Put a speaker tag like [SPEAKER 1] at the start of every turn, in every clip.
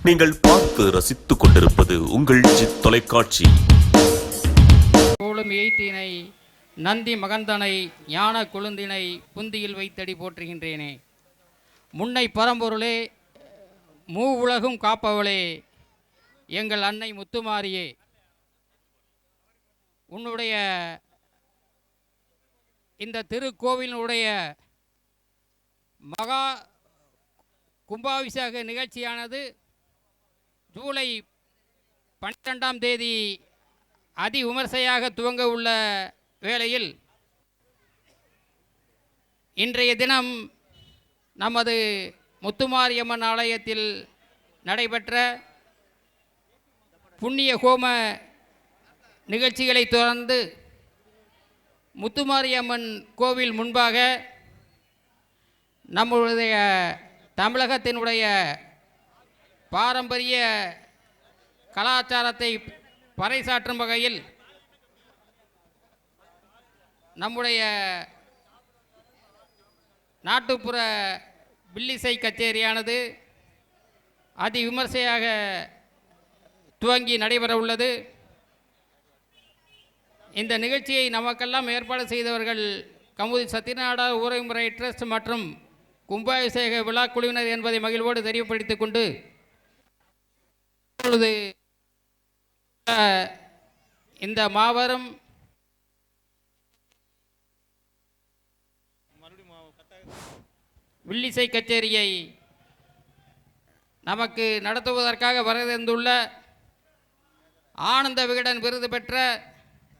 [SPEAKER 1] நீங்கள் பார்த்து ரசித்துக் கொண்டிருப்பது உங்கள் ஜித் தொலைக்காட்சி.
[SPEAKER 2] கோலும் எய்த்தினை நந்தி மகந்தனை ஞான கொழுந்தினை புந்தியில் வைத்தடி போற்றுகின்றேனே. முன்னை பரம்பொருளே, மூ உலகும் காப்பவளே, எங்கள் அன்னை முத்துமாரியே, உன்னுடைய இந்த திருக்கோவிலுடைய மகா கும்பாபிஷேக நிகழ்ச்சியானது ஜூலை 12ஆம் தேதி அதி விமர்சையாக துவங்க உள்ள வேளையில் இன்றைய தினம் நமது முத்துமாரியம்மன் ஆலயத்தில் நடைபெற்ற புண்ணிய ஹோம நிகழ்ச்சிகளை தொடர்ந்து முத்துமாரியம்மன் கோவில் முன்பாக நம்முடைய தமிழகத்தினுடைய பாரம்பரிய கலாச்சாரத்தை பறைசாற்றும் வகையில் நம்முடைய நாட்டுப்புற வில்லிசை கச்சேரியானது அதி விமர்சையாக துவங்கி நடைபெற உள்ளது. இந்த நிகழ்ச்சியை நமக்கெல்லாம் ஏற்பாடு செய்தவர்கள் கமுதி சத்யநாராயண ஊரகமுறை ட்ரஸ்ட் மற்றும் கும்பாபிஷேக விழா குழுவினர் என்பதை மகிழ்வோடு தெரியப்படுத்திக் கொண்டு இப்பொழுது இந்த மாபெரும் வில்லிசை கச்சேரியை நமக்கு நடத்துவதற்காக வரவேந்துள்ள ஆனந்த விகடன் விருது பெற்ற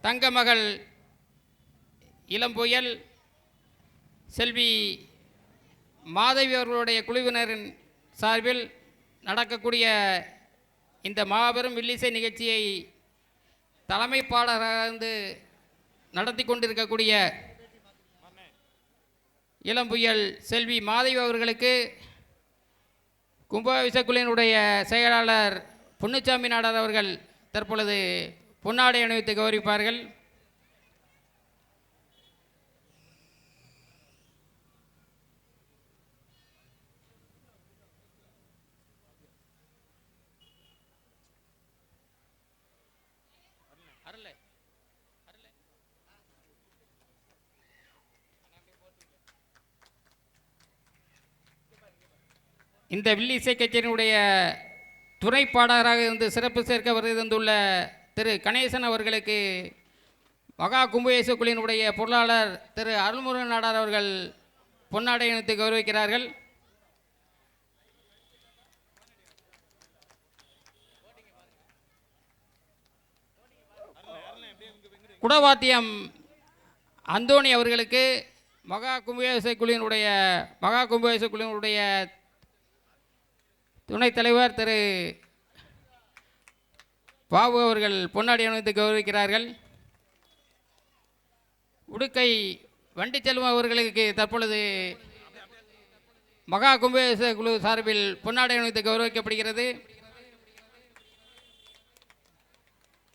[SPEAKER 2] தங்கமகள் இளம்புயல் செல்வி மாதவி அவர்களுடைய குழுவினரின் சார்பில் நடக்கக்கூடிய இந்த மாபெரும் வில்லிசை நிகழ்ச்சியை தலைமை பாடகராக இருந்து நடத்தி கொண்டிருக்கக்கூடிய இளம்புயல் செல்வி மாதவி அவர்களுக்கு கும்பாபிஷேக குழுவினுடைய செயலாளர் பொன்னுச்சாமி நாடார் அவர்கள் தற்பொழுது பொன்னாடை அணிவித்து கௌரவிப்பார்கள். இந்த வில்லிசை கச்சேரியினுடைய துணை பாடகராக இருந்து சிறப்பு சேர்க்க வருந்துள்ள திரு கணேசன் அவர்களுக்கு மகா கும்பாபிஷேக குழுவினுடைய பொருளாளர் திரு அருள்முருகன் நாடார் அவர்கள் பொன்னாடை அணிவித்து கௌரவிக்கிறார்கள். குடவாத்தியம் அந்தோணி அவர்களுக்கு மகா கும்பாபிஷேக குழுவினுடைய துணைத் தலைவர் திரு பாபு அவர்கள் பொன்னாடி அணிவித்து கௌரவிக்கிறார்கள். உடுக்கை வண்டிச்செல்வம் அவர்களுக்கு தற்பொழுது மகா கும்பாபிஷேக குழு சார்பில் பொன்னாடை அணிவித்து கௌரவிக்கப்படுகிறது.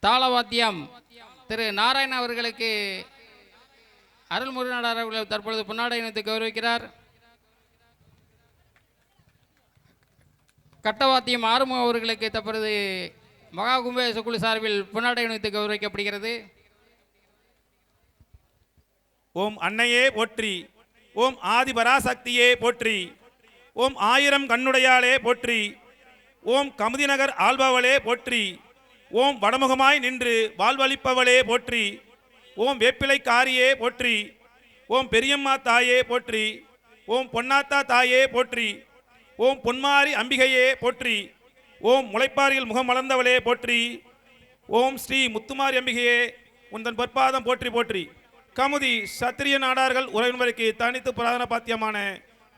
[SPEAKER 2] தாளவாத்தியம் திரு நாராயணன் அவர்களுக்கு அருள்முருகன் அவர்கள் தற்பொழுது பொன்னாடை அணிவித்து கௌரவிக்கிறார். கட்டவாத்தியம் ஆறுமுகம் அவர்களுக்கு தற்பொழுது மகா கும்பாபிஷேக குழு சார்பில் பொன்னாடை அணிவித்து கௌரவிக்கப்படுகிறது.
[SPEAKER 3] ஓம் அன்னையே போற்றி, ஓம் ஆதிபராசக்தியே போற்றி, ஓம் ஆயிரம் கண்ணுடையாளே போற்றி, ஓம் கமுதிநகர் ஆள்பவளே போற்றி, ஓம் வடமுகமாய் நின்று வாழ்வளிப்பவளே போற்றி, ஓம் வேப்பிலைக்காரியே போற்றி, ஓம் பெரியம்மா தாயே போற்றி, ஓம் பொன்னாத்தா தாயே போற்றி, ஓம் பொன்மாரி அம்பிகையே போற்றி, ஓம் முளைப்பாரியில் முகம் மலர்ந்தவளே போற்றி, ஓம் ஸ்ரீ முத்துமாரி அம்பிகையே உந்தன் பொற்பாதம் போற்றி போற்றி. கமுதி சத்திரிய நாடார்கள் உறவினருக்கு தனித்து புராதன பாத்தியமான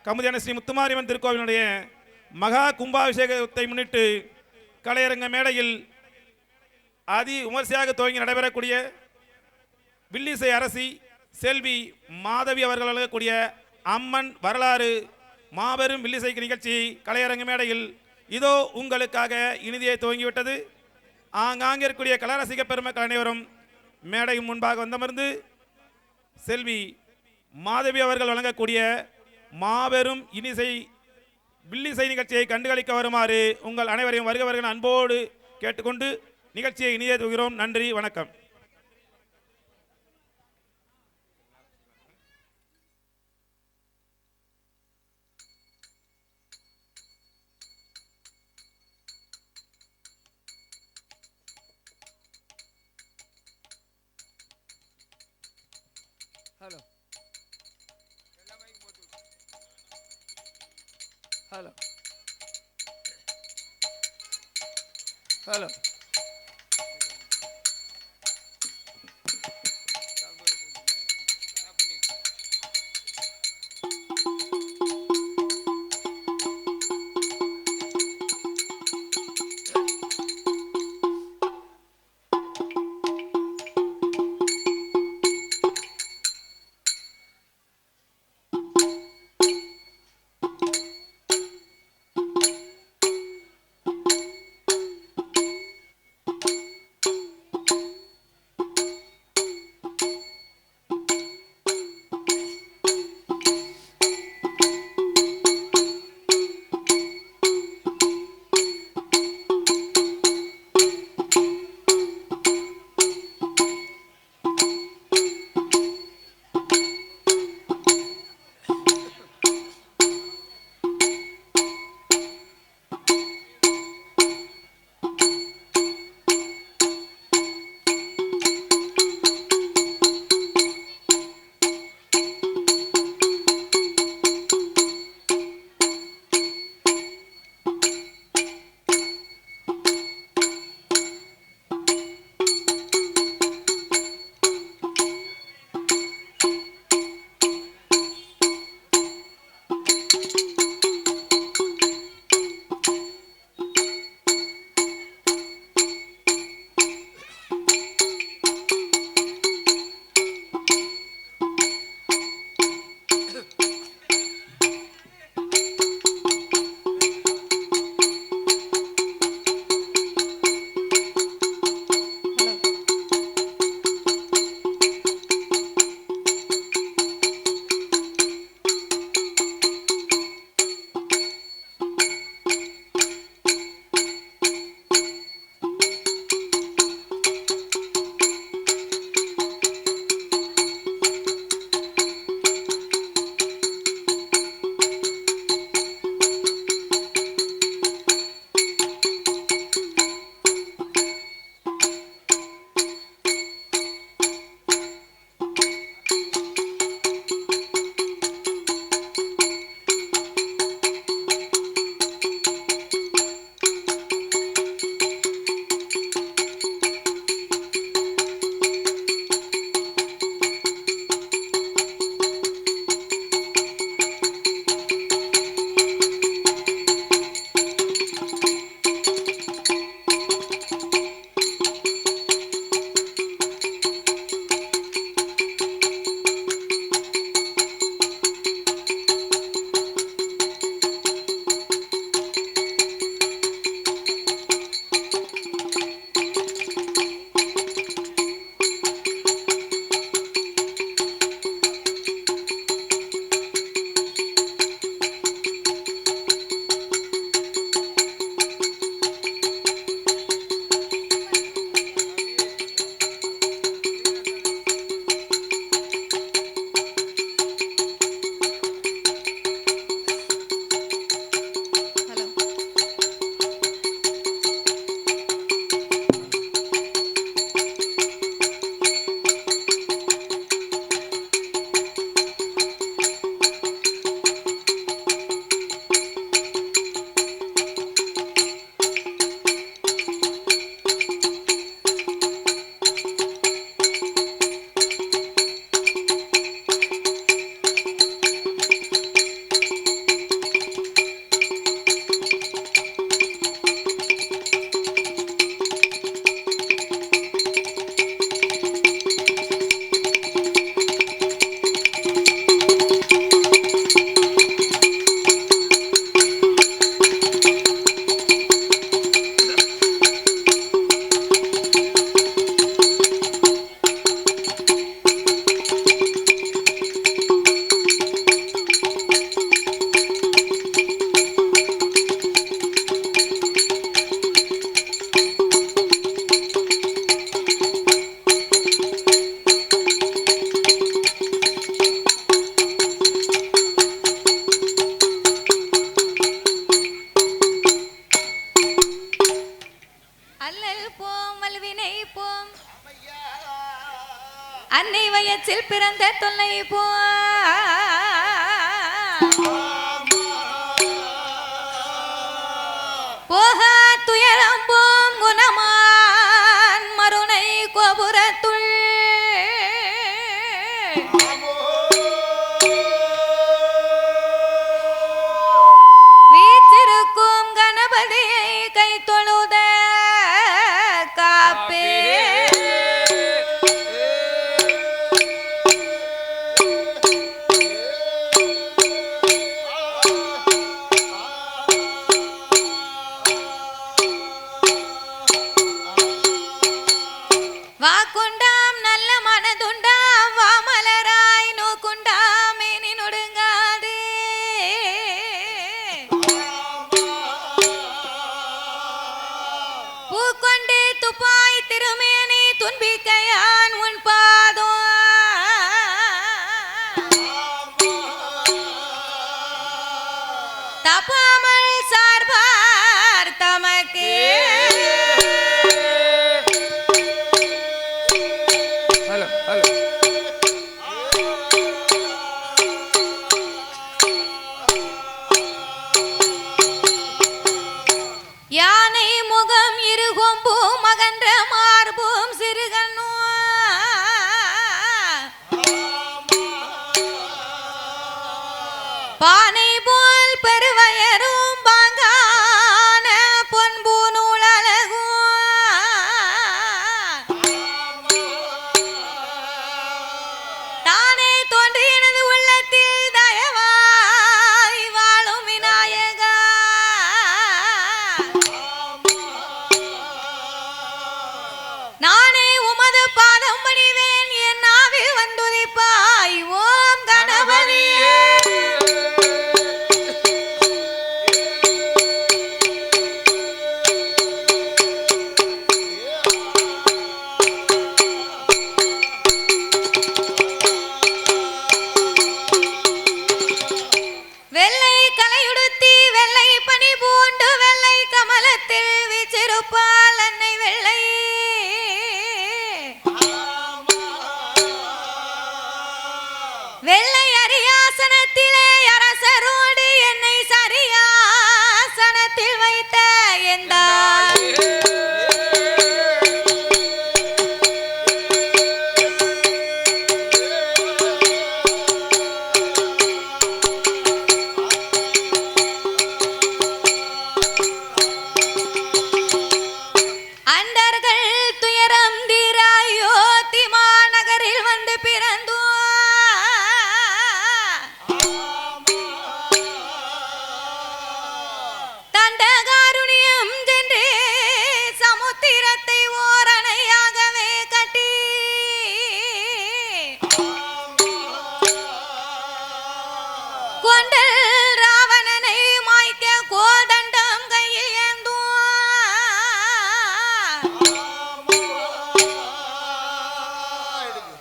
[SPEAKER 3] கமுதியான ஸ்ரீ முத்துமாரியம்மன் திருக்கோவிலுடைய மகா கும்பாபிஷேகத்தை முன்னிட்டு கலையரங்க மேடையில் அதி விமர்சையாக துவங்கி நடைபெறக்கூடிய வில்லிசை அரசி செல்வி மாதவி அவர்கள் வழங்கக்கூடிய அம்மன் வரலாறு மாபெரும் வில்லிசை நிகழ்ச்சி கலையரங்க மேடையில் இதோ உங்களுக்காக இனிதியை துவங்கிவிட்டது. ஆங்காங்கே இருக்கக்கூடிய கலரசிக பெருமக்கள் அனைவரும் மேடை முன்பாக வந்தமர்ந்து செல்வி மாதவி அவர்கள் வழங்கக்கூடிய மாபெரும் இனிசை வில்லிசை நிகழ்ச்சியை கண்டுகளிக்க வருமாறு உங்கள் அனைவரையும் வருக வருக அன்போடு கேட்டுக்கொண்டு நிகழ்ச்சியை இனிதே துகிறோம். நன்றி, வணக்கம்.
[SPEAKER 4] ஹலோ ஹலோ ஹலோ
[SPEAKER 5] அன்னை வயத்தில் பிறந்த தொல்லை போ போக துயரம்போம் குணமான் மருணை கோபுரத்துள் வீற்றிருக்கும் கணபதியை கை தொழுத காப்பே வாக்குண்டாம் நல்ல மனதுண்டாம் வாமலராய் நோக்குண்டாம் மேனி நொடுங்காதே பூக்கொண்டு துப்பாய் திருமேனி துன்பிக்கையான் உன் பாதோ தப்பாமல் சார்பார் தமக்கு
[SPEAKER 4] ஹலோ ஹலோ
[SPEAKER 5] யானை முகம் இருகொம்பும் மகன்ற மார்பும் சிறுகண்ணோ பானை போல் பெருவயரும் பாங்கான பொன்பு நூலழகும் தானே தோன்றி எனது உள்ளத்தில் தயவாய் வாழும் விநாயகா நானே உமது பாதம் பணிவேன் என் நாவில் வந்துதிப்பாய் ஓம் கணபதியே வெள்ளை கலையுடுத்தி வெள்ளை பனி பூண்டு வெள்ளை கமலத்தில் வீச்சிருப்பால் அன்னை வெள்ளை வெள்ளை அரியாசனத்திலே அரசரோடு என்னை சரியாசனத்தில் வைத்த எந்தாய் அண்டர்கள் துயரம் தீராயோ திமாநகரில் வந்து பிறந்தோ தண்டகாருணியம் சென்று சமுத்திரத்தை ஓரணையாகவே கட்டி கொண்டல் ராவணனை மாய்க்க கோதண்டம் கையில் ஏந்தும்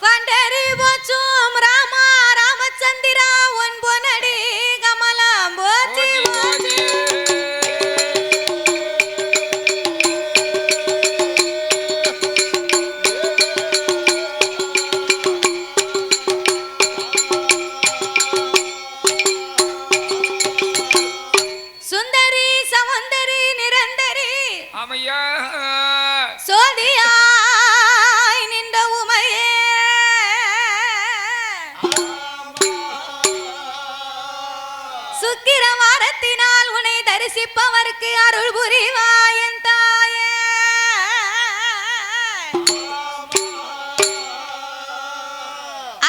[SPEAKER 5] பண்டரி போச்சும் ராமா ராமச்சந்திரா உன் பொன்னடி கமலம் போச்சு சுந்தரி சமுந்தரி நிரந்தரி
[SPEAKER 4] ஆமையா
[SPEAKER 5] சோதியாய் நின்ற உமையே சுக்கிரவாரத்தினால் உன்னை தரிசிப்பவர்க்கு அருள் புரிவாயன் தாயே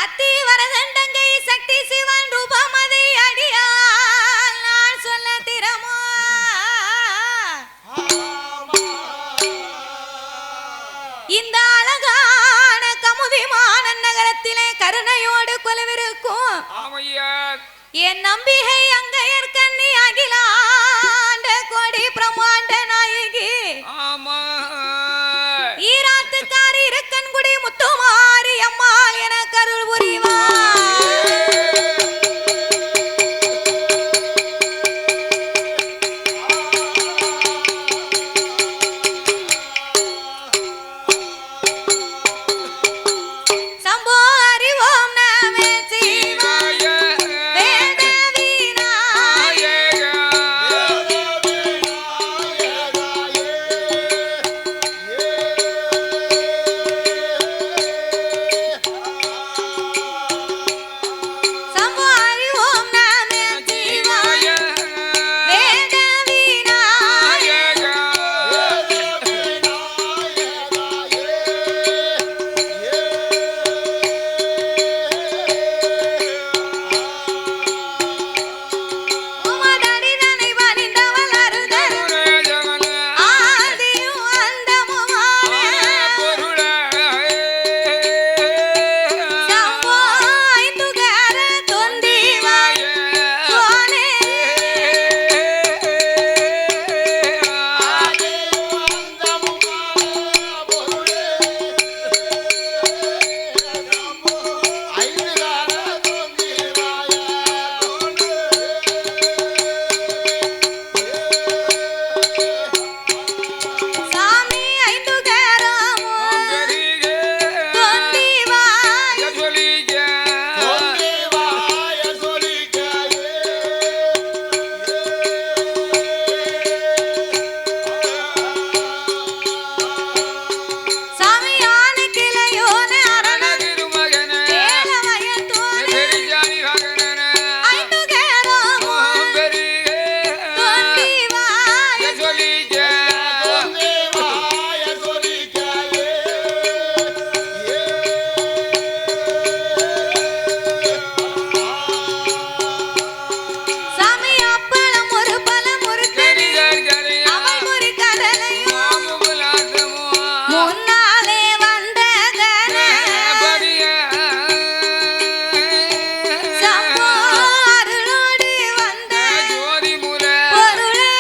[SPEAKER 5] அத்தி வரதண்டங்கை சக்தி சிவன் ரூபமதை அடியால் நான் சொல்ல திறமோ இந்த அழகான கமுதிமான நகரத்திலே கருணையோடு கொலுவிருக்கும்
[SPEAKER 4] ஆமையா
[SPEAKER 5] என் நம்பிகை அங்கையர் கண்ணி அகிலாண்ட கோடி பிரம்மாண்ட நாயகி
[SPEAKER 4] ஆமா
[SPEAKER 5] ஈராத்துக்காரி இருக்கன்குடி முத்துமாரி அம்மாள் என கருள் புரிவா சம்போ சாமி அப்பளம் ஒரு பழம் ஒரு கனி அவள் ஒரு கடலையும் முன்னாலே வந்ததன சம்போ அருளோடு வந்த பொருளே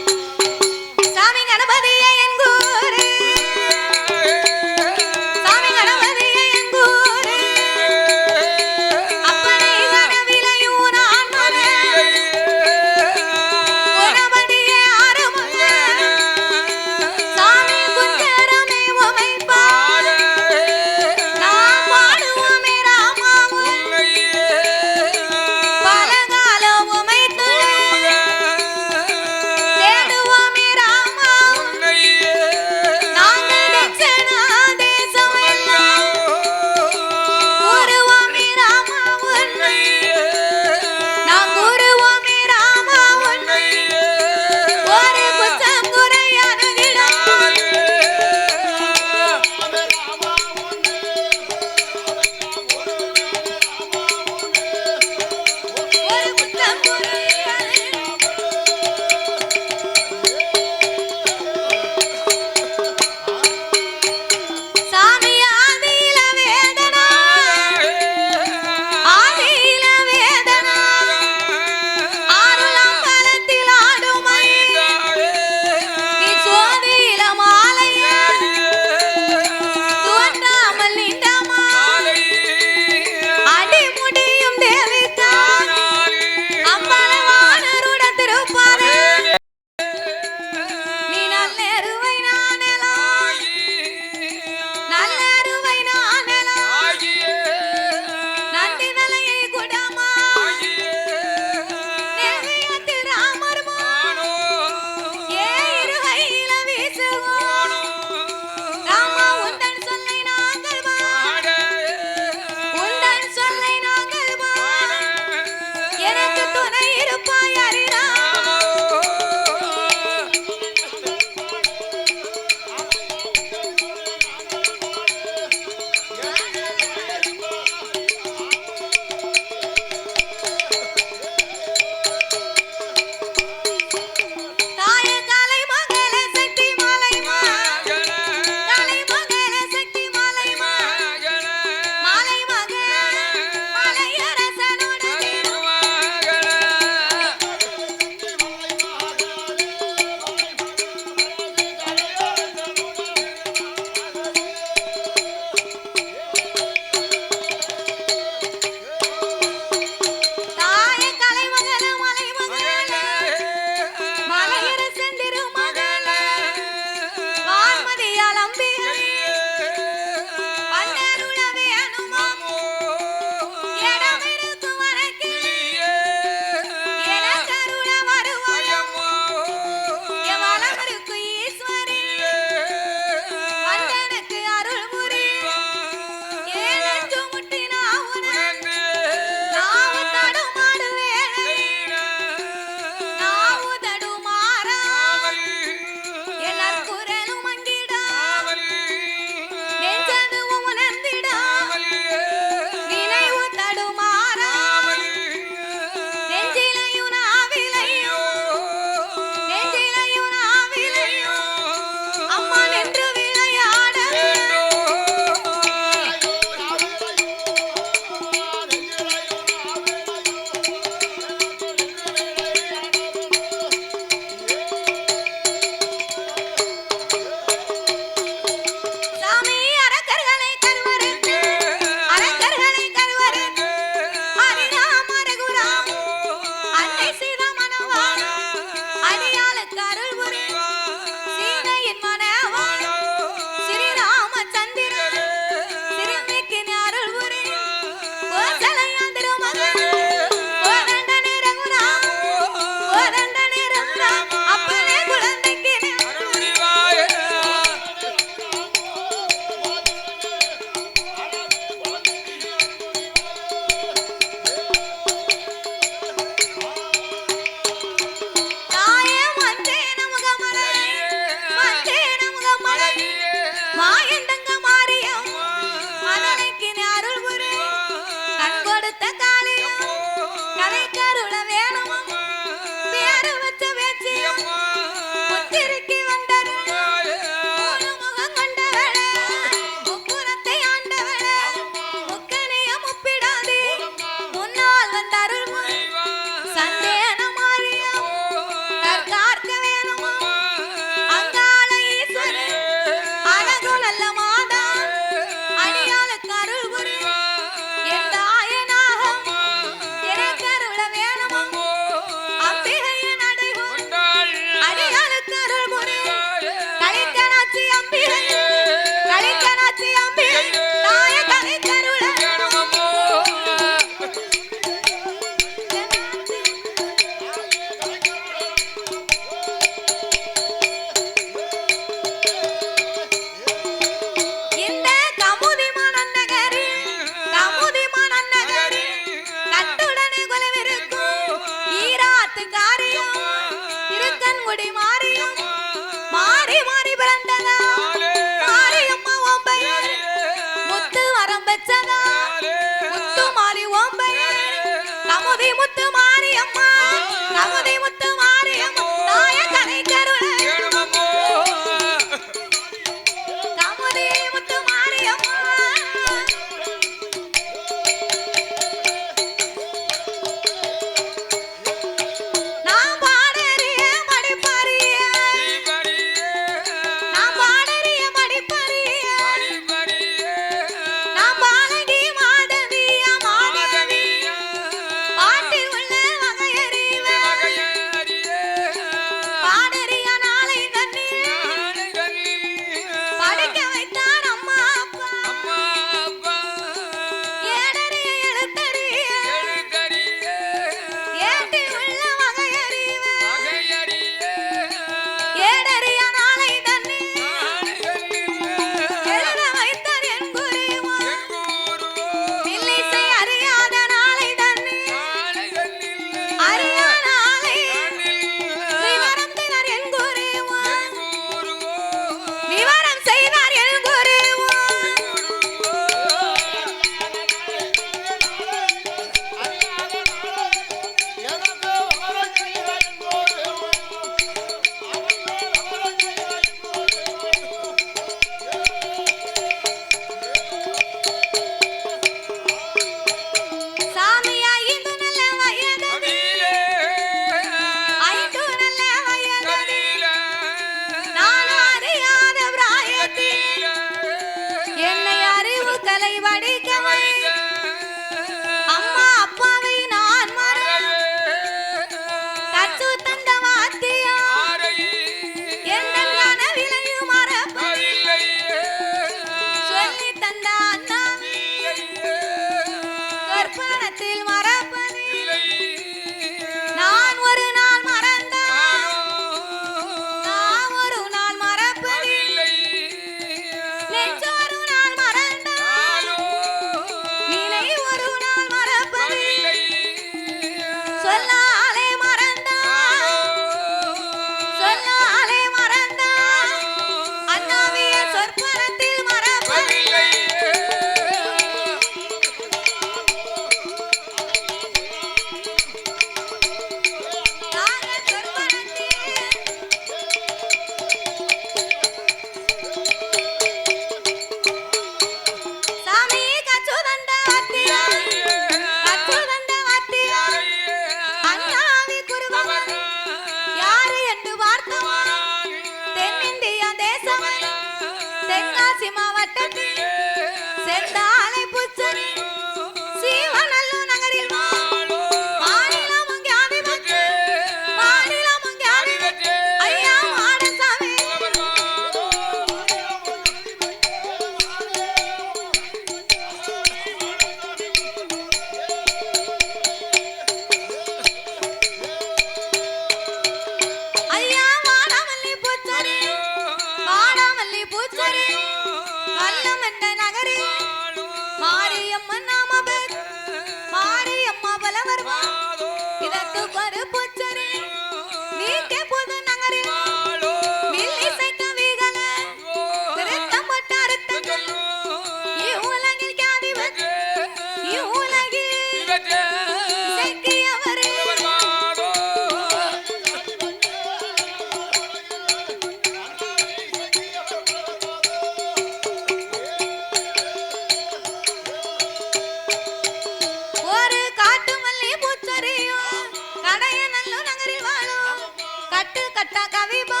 [SPEAKER 5] கட்ட கவிபா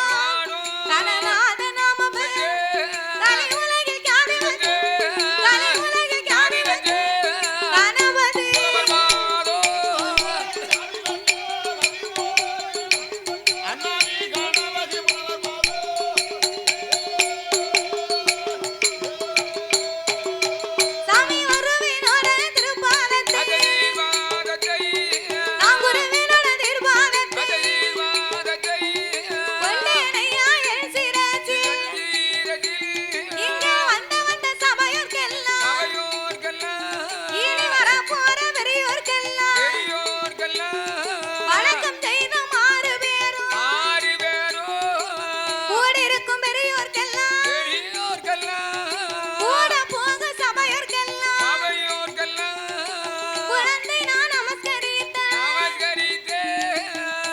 [SPEAKER 5] கணநாத நாம கலை உலகில் ஞானி வந்து கலை உலகில் ஞானி வந்து கணபதி சாமி வருவினோட திருப்பாதத்தை நான் குருவினோட திருப்பாதத்தை கொண்டேனையா என் சிரசில் இங்க வந்த சபையோர்க்கெல்லாம் இனி வரப்போற பெரியோர்க்கெல்லாம் வணக்கம் செய்த மாறு பேரும் கூடியிருக்கும் பெரியோர்க்கெல்லாம் கூட போக சபையோர்க்கெல்லாம் குழந்தை நான் நமஸ்கரித்த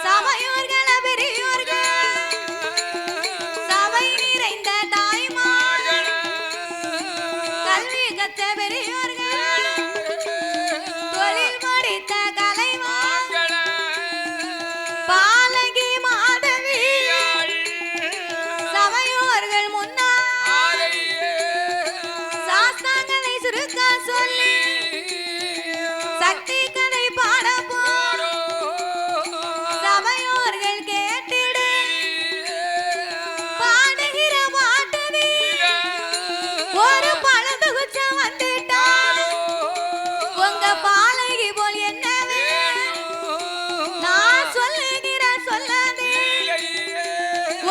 [SPEAKER 5] சபையோர்கள பெரியோர்கள் சபை நிறைந்த தாய்மார்கள் கல்வி கற்ற பெரியோர்கள் தொழில் முடித்த கலைவான் பாலகி மாதவி சபையோர்கள் முன்னால் சாஸ்தாங்கதை சுருக்க சொல்லி சக்தி கதை பாடப்போ சபையோர்கள் கேட்டிடு பாடுகிற பாட்டவி ஒரு பழந்து குச்சம் வந்துட்டா உங்க பாலகி போல் என்னவே நான் சொல்லுகிற சொல்லாதே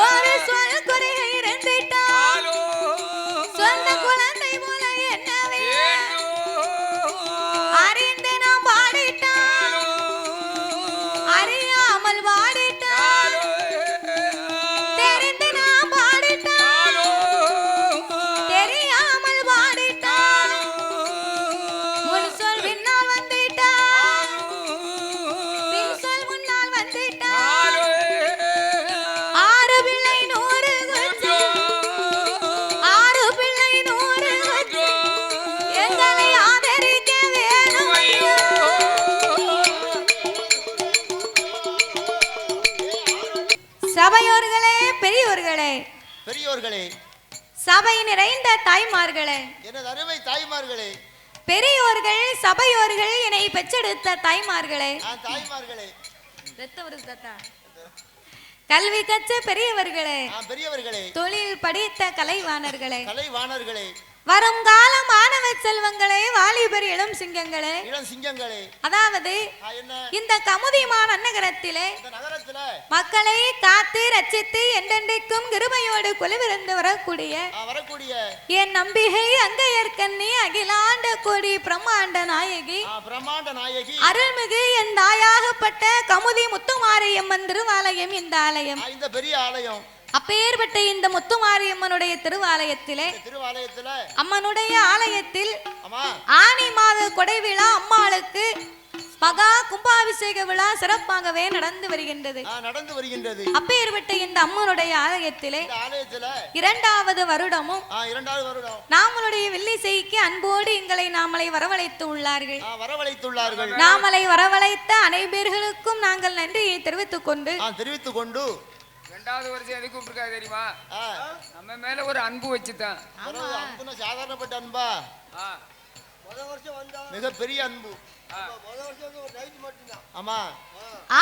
[SPEAKER 5] ஒரு சொல் குறைக இருந்துட்டா சொந்த குழந்தை போல என்னவே அறிந்து நான் பாடிட்டா அறியாமல் பாடிட்டா தெரிந்து நான் பாடிட்டா தெரியாமல் பாடிட்டா முன் சொல் பின்னால் வந்துட்டா பின் சொல் முன்னால் வந்துட்டா ஆறு பிள்ளை 100 குச்சி ஆறு பிள்ளை 100 குச்சி எங்களை ஆதரிக்க வேணும் ஐயா. சபையோர்களே பெரியோர்களே
[SPEAKER 6] பெரியோர்களே,
[SPEAKER 5] சபை நிறைந்த தாய்மார்களே
[SPEAKER 6] எனது அருமை தாய்மார்களே,
[SPEAKER 5] பெரியோர்கள் சபையோர்கள் என்னை பெற்றெடுத்த தாய்மார்களே
[SPEAKER 6] நான் தாய்மார்களே,
[SPEAKER 5] கல்வி கற்ற பெரியவர்களே
[SPEAKER 6] நான் பெரியவர்களே,
[SPEAKER 5] தொழில் படித்த கலைவாணர்களே
[SPEAKER 6] கலைவாணர்களே,
[SPEAKER 5] வரும் கால மாணவ செல்வங்களே வாலிபர் இளம் சிங்கங்களே
[SPEAKER 6] இளம் சிங்கங்களே,
[SPEAKER 5] அதாவது
[SPEAKER 6] என்ன
[SPEAKER 5] இந்த கமுதிமான நகரத்திலே
[SPEAKER 6] இந்த நகரத்துல
[SPEAKER 5] மக்களை காத்து ரட்சித்து என்றென்றைக்கும் கிருபையோடு கொலுவிருந்து வரக்கூடிய
[SPEAKER 6] வரக்கூடிய
[SPEAKER 5] என் நம்பிகை அங்கையர்கண்ணி அகிலாண்ட கோடி பிரம்மாண்ட நாயகி
[SPEAKER 6] பிரம்மாண்ட நாயகி
[SPEAKER 5] அருள்மிகு என் தாயாகப்பட்ட கமுதி முத்துமாரியம்மன் திருவாலயம் இந்த ஆலயம்
[SPEAKER 6] இந்த பெரிய ஆலயம்
[SPEAKER 5] அப்பேற்பட்ட இந்த முத்துமாரியம்மனுடைய திருவாலயத்திலே
[SPEAKER 6] திருவாலயத்துல
[SPEAKER 5] அம்மனுடைய ஆலயத்தில்
[SPEAKER 6] ஆமா
[SPEAKER 5] ஆனி மாத கொடை விழா அம்மாளுக்கு மகா கும்பாபிஷேக விழா சிறப்பாகவே நடந்து வருகின்றது
[SPEAKER 6] நடந்து வருகின்றது.
[SPEAKER 5] அப்பேற்பட்ட இந்த அம்மனுடைய ஆலயத்திலே
[SPEAKER 6] இந்த ஆலயத்துல
[SPEAKER 5] இரண்டாவது வருடமும்
[SPEAKER 6] இரண்டாவது வருடம்
[SPEAKER 5] நாமளுடைய வெள்ளிசைக்கு அன்போடு எங்களை நாமளை வரவழைத்து உள்ளார்கள்.
[SPEAKER 6] வரவழைத்துள்ளார்கள்.
[SPEAKER 5] நாமளை வரவழைத்த அனைவர்களுக்கும் நாங்கள் நன்றியை தெரிவித்துக் கொண்டு
[SPEAKER 4] ரெண்டாவது வருஷம் எதுக்கு கூப்பிட்டுருக்காரு தெரியுமா? நம்ம மேல ஒரு அன்பு வச்சுதான்.
[SPEAKER 6] அன்புனா சாதாரணப்பட்ட அன்பா? மிக பெரிய அன்பு. ஆமா.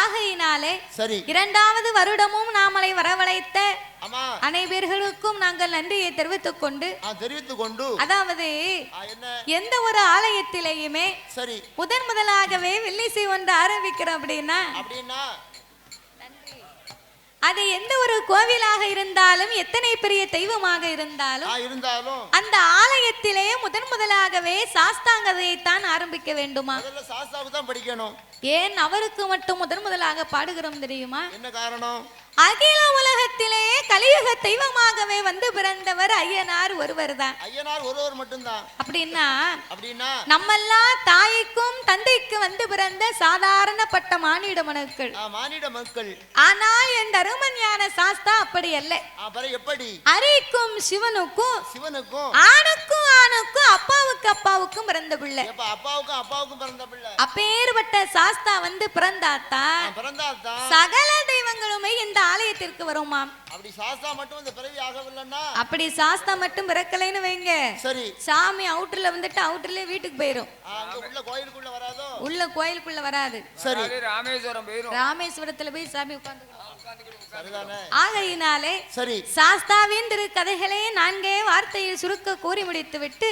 [SPEAKER 5] ஆகையினாலே
[SPEAKER 6] சரி
[SPEAKER 5] இரண்டாவது வருடமும் நாமளை வரவழைத்த
[SPEAKER 6] ஆமா
[SPEAKER 5] அனைவர்களுக்கும் நாங்கள் நன்றியை தெரிவித்துக் கொண்டு அதாவது எந்த ஒரு ஆலயத்திலேயுமே
[SPEAKER 6] சரி
[SPEAKER 5] முதலாகவே வெள்ளிசை ஒன்று ஆரம்பிக்கிறோம் அப்படின்னா அது எந்த ஒரு கோவிலாக இருந்தாலும் எத்தனை பெரிய தெய்வமாக இருந்தாலும் அந்த ஆலயத்திலே முதலாகவே சாஸ்தாங்கதையை தான் ஆரம்பிக்க வேண்டுமா?
[SPEAKER 6] படிக்கணும்.
[SPEAKER 5] ஏன் அவருக்கு மட்டும் முதலாக பாடுகிறோம் தெரியுமா?
[SPEAKER 6] என்ன காரணம்?
[SPEAKER 5] அகில உலகத்திலே கலியுக தெய்வமாகவே வந்து பிறந்தவர் ஐயனார் ஒருவர் தான்.
[SPEAKER 6] ஐயனார் ஒருவர் மட்டும்தான்.
[SPEAKER 5] அப்படின்னா நம்மெல்லாம் தாய்க்கும் தந்தைக்கு வந்து பிறந்த சாதாரணப்பட்ட மானிட மக்கள். ஆனால் என் தருமஞான சாஸ்தா அப்படி அல்ல.
[SPEAKER 6] எப்படி?
[SPEAKER 5] அரிக்கும் சிவனுக்கும் ஆணுக்கும் அப்பாவுக்கும் பிறந்த பிள்ளை.
[SPEAKER 6] அப்பாவுக்கும் பிறந்த பிள்ளை.
[SPEAKER 5] அப்பேற்பட்ட சாஸ்தா வந்து பிறந்தாத்தா சகல தெய்வ தெய்வங்களுமே இந்த ஆலயத்திற்கு வருமாம்.
[SPEAKER 6] அப்படி சாஸ்தா மட்டும் இந்த பிறவி ஆகவில்லைன்னா,
[SPEAKER 5] அப்படி சாஸ்தா மட்டும் பிறக்கலைன்னு வைங்க,
[SPEAKER 6] சரி,
[SPEAKER 5] சாமி அவுட்டர்ல வந்துட்டு அவுட்டர்லயே வீட்டுக்கு போயிரும்.
[SPEAKER 6] அங்க உள்ள கோயிலுக்குள்ள வராதோ?
[SPEAKER 5] உள்ள கோயிலுக்குள்ள வராது.
[SPEAKER 6] சரி,
[SPEAKER 4] ராமேஸ்வரம் போயிரும்.
[SPEAKER 5] ராமேஸ்வரத்துல போய் சாமி உட்கார்ந்து.
[SPEAKER 6] சரிதானே?
[SPEAKER 5] ஆகையினாலே
[SPEAKER 6] சரி,
[SPEAKER 5] சாஸ்தாவின் திருக்கதைகளை 4 வார்த்தையில் சுருக்க கூறி முடித்து விட்டு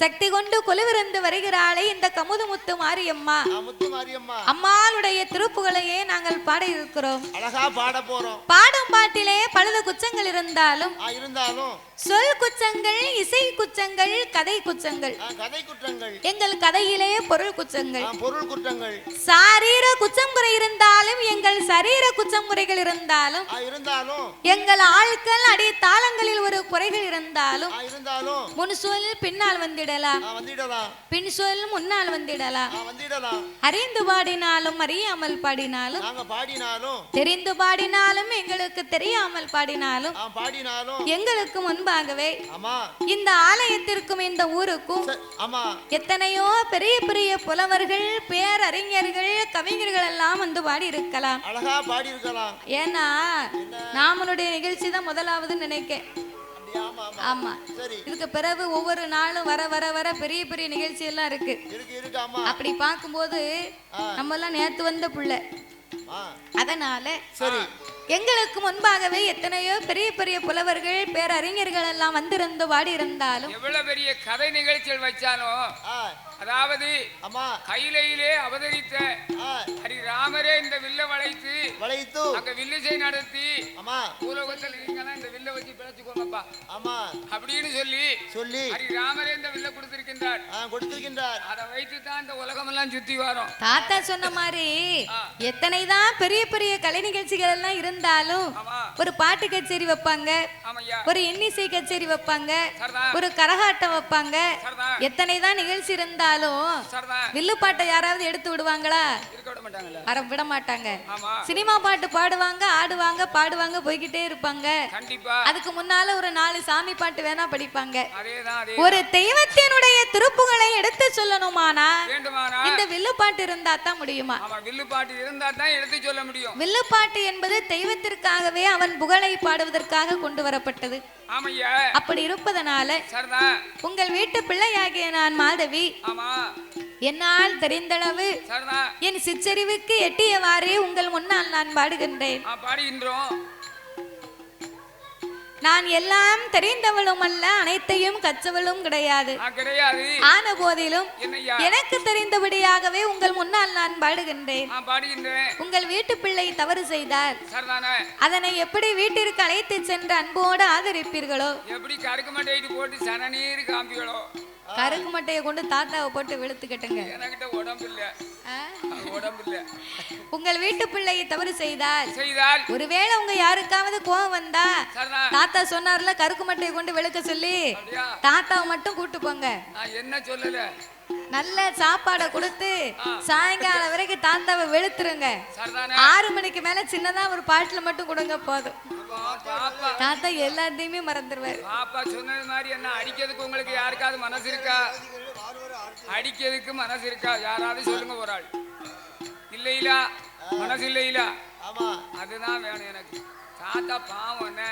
[SPEAKER 5] சக்தி கொண்டு கொலுவிருந்து வருகிறாளே இந்த கமுதுமுத்து மாரியம்மா,
[SPEAKER 6] முத்து மாரியம்மா
[SPEAKER 5] அம்மாளுடைய திருப்புகளையே நாங்கள் பாட இருக்கிறோம்.
[SPEAKER 6] அழகா பாட போறோம்.
[SPEAKER 5] பாடும் பாட்டிலே பழுது குச்சங்கள் இருந்தாலும் சொல் குச்சங்கள், இசை குச்சங்கள், கதை குச்சங்கள்,
[SPEAKER 6] கதை குற்றங்கள்,
[SPEAKER 5] எங்கள் கதையிலே பொருள் குச்சங்கள்,
[SPEAKER 6] பொருள் குற்றங்கள்,
[SPEAKER 5] சாரீர குச்சம் குறை இருந்தாலும் எங்கள் சரீர குச்சம் குறைகள் இருந்தாலும் எங்கள் ஆட்கள் அடி தாளங்களில் ஒரு குறைகள் இருந்தாலும் முன் சொல் பின்னால் வந்திடலாம், பின் சொல் முன்னால் வந்திடலாம். அறிந்து பாடினாலும் அறியாமல் பாடினாலும் தெரிந்து பாடினாலும் எங்களுக்கு தெரியாமல் பாடினாலும் எங்களுக்கு முன்பாகவே இந்த ஆலயத்திற்கும் இந்த ஊருக்கும் எத்தனையோ பெரிய பெரிய புலவர்கள், பேரறிஞர்கள், கவிஞர்கள் எல்லாம் வந்து பாடி இருக்கலாம். ஏன்னா நாமளுடைய நிகழ்ச்சி தான் முதலாவது நினைக்க. ஆமா, இதுக்கு பிறகு ஒவ்வொரு நாளும் வர வர வர பெரிய பெரிய நிகழ்ச்சி எல்லாம் இருக்கு. அப்படி பார்க்கும்போது நம்ம எல்லாம் நேத்து வந்த புள்ள, அதனால எங்களுக்கு முன்பாகவே எத்தனையோ பெரிய பெரிய புலவர்கள், பேரறிஞர்கள் எல்லாம் வந்திருந்து பாடி இருந்தாலும்
[SPEAKER 4] எவ்வளவு பெரிய கதை நிகழ்ச்சிகள் வச்சாலும், அதாவது கையிலே அவதரித்த ஹரிராமரே இந்த வில்ல வளைத்து அங்க வில்லிசை நடத்தி பூலோகத்தில் நீங்கலாம் இந்த வில்ல வச்சு பிழைச்சுக்கோங்கப்பா அப்படின்னு சொல்லி ஹரிராமரே இந்த வில்ல கொடுத்திருக்கின்றார். அதை வைத்து தான் இந்த உலகம் எல்லாம் சுத்தி வரும்.
[SPEAKER 5] தாத்தா சொன்ன மாதிரி எத்தனைதான் பெரிய பெரிய கலை நிகழ்ச்சிகள் எல்லாம் இருந்தாலும் ஒரு பாட்டு கச்சேரி வைப்பாங்க, ஒரு இன்னிசை கச்சேரி வைப்பாங்க, ஒரு கரகாட்டம் வைப்பாங்க. எத்தனைதான் நிகழ்ச்சி இருந்தாலும் வில்லு பாட்டை யாராவது எடுத்து விடுவாங்களா? விட மாட்டாங்க. சினிமா பாட்டு பாடுவாங்க, ஆடுவாங்க, பாடுவாங்க, போய்கிட்டே இருப்பாங்க. அதுக்கு முன்னால ஒரு 4 சாமி பாட்டு வேணா படிப்பாங்க. ஒரு தெய்வத்தினுடைய திருப்புகளை எடுத்து சொல்லணுமானா இந்த வில்லு பாட்டு இருந்தா தான் முடியுமா?
[SPEAKER 4] வில்லு பாட்டு இருந்தா தான் எடுத்து சொல்ல முடியும்.
[SPEAKER 5] வில்லு பாட்டு என்பது தெய்வத்திற்காகவே அவன் புகழை பாடுவதற்காக கொண்டு வரப்பட்டது. அப்படி இருப்பதனால உங்கள் வீட்டு பிள்ளையாகிய நான் மாதவி என்னால் தெரிந்தளவு என் சிற்றறிவுக்கு எட்டியவாறே உங்கள் முன்னால் நான் பாடுகின்றேன். நான் எல்லாம் தெரிந்தவளும் அல்ல, அனைத்தையும் கற்றவளும் கிடையாது. ஆன போதிலும் எனக்கு தெரிந்தபடியாகவே உங்கள் முன்னால் நான் பாடுகின்றேன். உங்கள் வீட்டு பிள்ளை தவறு செய்தார், அதனை எப்படி வீட்டிற்கு அழைத்து சென்று அன்போடு ஆதரிப்பீர்களோ,
[SPEAKER 4] எப்படி கருக்கு மட்டையை போட்டு சனநீர் காம்பிகளோ,
[SPEAKER 5] கருக்கு மட்டையை கொண்டு தாத்தாவை போட்டு வெளுத்துக்கட்டுங்க. உங்கள் வீட்டு பிள்ளை தவறு செய்தால் ஒருவேளை உங்க யாருக்காவது கோபம் வந்தா தாத்தா சொன்னார்ல கருக்கு மட்டையை கொண்டு வெளுக்க சொல்லி தாத்தாவை மட்டும் கூட்டு போங்க.
[SPEAKER 4] என்ன சொல்லல,
[SPEAKER 5] நல்ல சாப்பாடை கொடுத்து சாயங்காலம் வரைக்கும் தாத்தாவை வெளுத்துருங்க. 6 மணிக்கு மேல சின்னதா ஒரு பாட்டில் மட்டும் கொடுங்க போதும். தாத்தா எல்லாத்தையுமே மறந்துடுவாரு.
[SPEAKER 4] பாப்பா சொன்னது மாதிரி என்ன அடிக்கிறதுக்கு உங்களுக்கு யாருக்காவது மனசு இருக்கா? அடிக்கிறதுக்கு மனசு இருக்கா? யாராவது சொல்லுங்க ஒரு ஆள். இல்லையிலா மனசு இல்லையிலா, அதுதான் வேணும் எனக்கு. தாத்தா பாவம் என்ன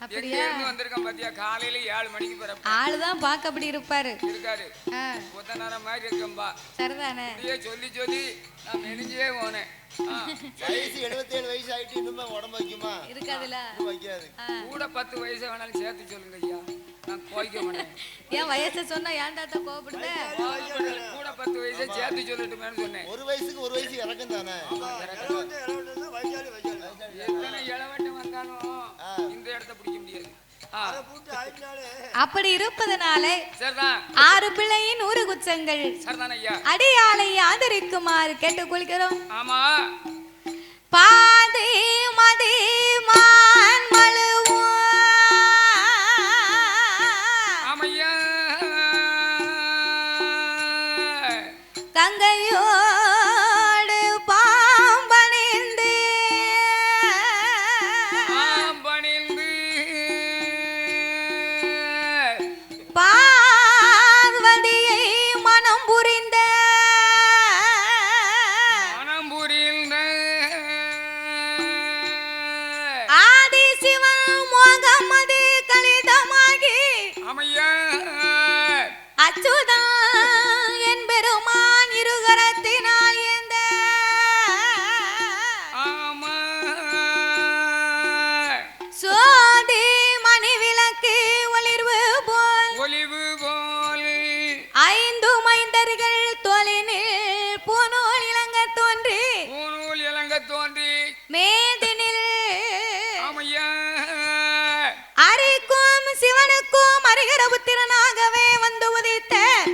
[SPEAKER 4] வந்திருக்கேன் பாத்தியா, காலையில 7 மணிக்கு பிறகு
[SPEAKER 5] ஆளுதான் பாக்க அப்படி இருப்பாரு
[SPEAKER 4] கொத்த நேரம் மாதிரி இருக்கம்பா.
[SPEAKER 5] சரிதானே?
[SPEAKER 4] சொல்லி நான் மெலிஞ்சே போனேன்.
[SPEAKER 6] 77 வயசு ஆயிட்டு இன்னுமே உடம்பு வைக்குமா?
[SPEAKER 5] இருக்காதுல,
[SPEAKER 4] கூட 10 வயசு வேணாலும் சேர்த்து சொல்லுங்க ஐயா, நான் கோய்க்க மாட்டேன்.
[SPEAKER 5] ஏன் வயசு சொன்னா ஏன் தாத்தா கோவப்படுத?
[SPEAKER 4] கூட 10 வயசு சேர்த்து சொல்லட்டுமேனு சொன்னேன்.
[SPEAKER 6] ஒரு வயசுக்கு ஒரு வயசு இறக்கம் தானே.
[SPEAKER 4] எத்தனை இளவட்டம் வந்தாலும் இந்த இடத்த பிடிக்க முடியாது.
[SPEAKER 5] அப்படி இருப்பதனாலே 6 பிள்ளையின் 100 குச்சங்கள் அடியாளை ஆதரிக்குமாறு கேட்டுக்கொள்கிறோம்.
[SPEAKER 4] ஆமா,
[SPEAKER 5] பாதி மதி மான் மழுவோ கங்கையோடு பாம்பணிந்து பார்வதியை மனம் புரிந்த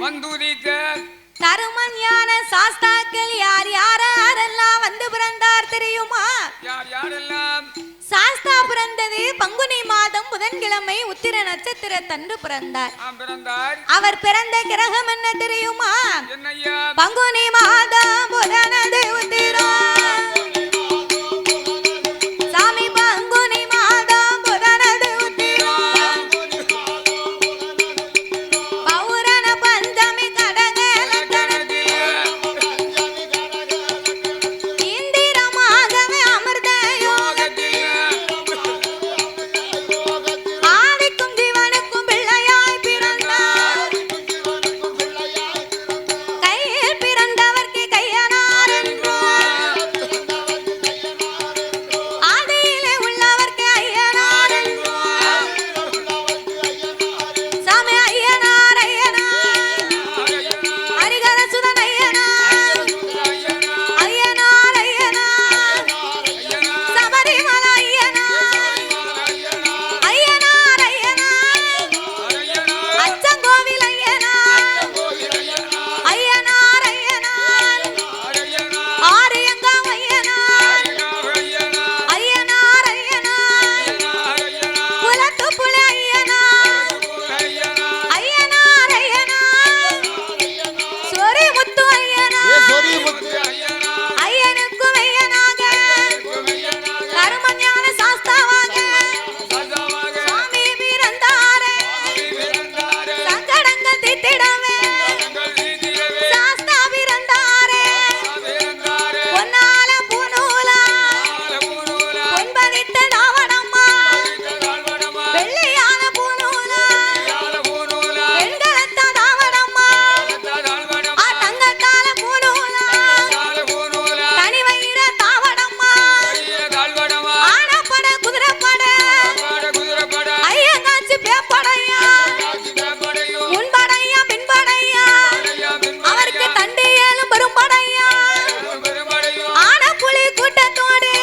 [SPEAKER 4] வந்துதித்த
[SPEAKER 5] தருமஞான சாஸ்தாக்கள் யார் யாரெல்லாம் வந்து பிறந்தார் தெரியுமா?
[SPEAKER 4] யார் யாரெல்லாம்?
[SPEAKER 5] சாஸ்தா பிறந்தது பங்குனி மாதம் புதன்கிழமை உத்திர நட்சத்திர தன்று பிறந்தார்.
[SPEAKER 4] பிறந்தார்.
[SPEAKER 5] அவர் பிறந்த கிரகம் என்ன தெரியுமா?
[SPEAKER 4] என்னையா?
[SPEAKER 5] பங்குனி மாதம் புதனது உத்திரம். சாமி பங்குனி மாதம் புதனது உத்திரம். பௌரண பஞ்சமி கடக இந்திரமாகவே அமிர்த ஆதிக்கும் ஜீவனுக்கும் பிள்ளையாய் பிறந்தார். கையில் பிறந்தவர்க்கு கையனார் என்றார். ஆதியிலே உள்ளவர்க்கு ஐயனார் என்றார். சாமி ஐயனார் ஐயனார் ஹரிகர சுதன் ஐயனார் ஐயனார் ஐயனார் சபரிமலை ஐயனார் ஐயனார் ஐயனார் அச்சங்கோவில் ஐயனார் ஐயனார் ஐயனார் ஆரியங்கம் ஐயனார் ஐயனார் ஐயனார் குலத்துப்புல ஐயனார் ஐயனார் ஐயனார் சொரிமுத்து ஐயனார் ஐயனுக்கும் ஐயனாக கருமஞான சாஸ்தாவாக சாமி பிறந்தாரே சங்கடங்கள் தீர்த்திடவே சாஸ்தா பிறந்தாரே பொன்னால பூநூலா பொன்பதித்த தாவணம்மா வெள்ளையான பூநூலா வெண்கலத்த தாவணம்மா தங்கத்தால பூநூலா தனி வயிற தாவணம்மா ஆனப்பட குதிரைப்பட ஐயங்காச்சி பேப்படையா முன்படையா பின்படையா அவருக்கு தண்டி ஏழும் பெரும்படையா ஆன புலி கூட்டத்தோடு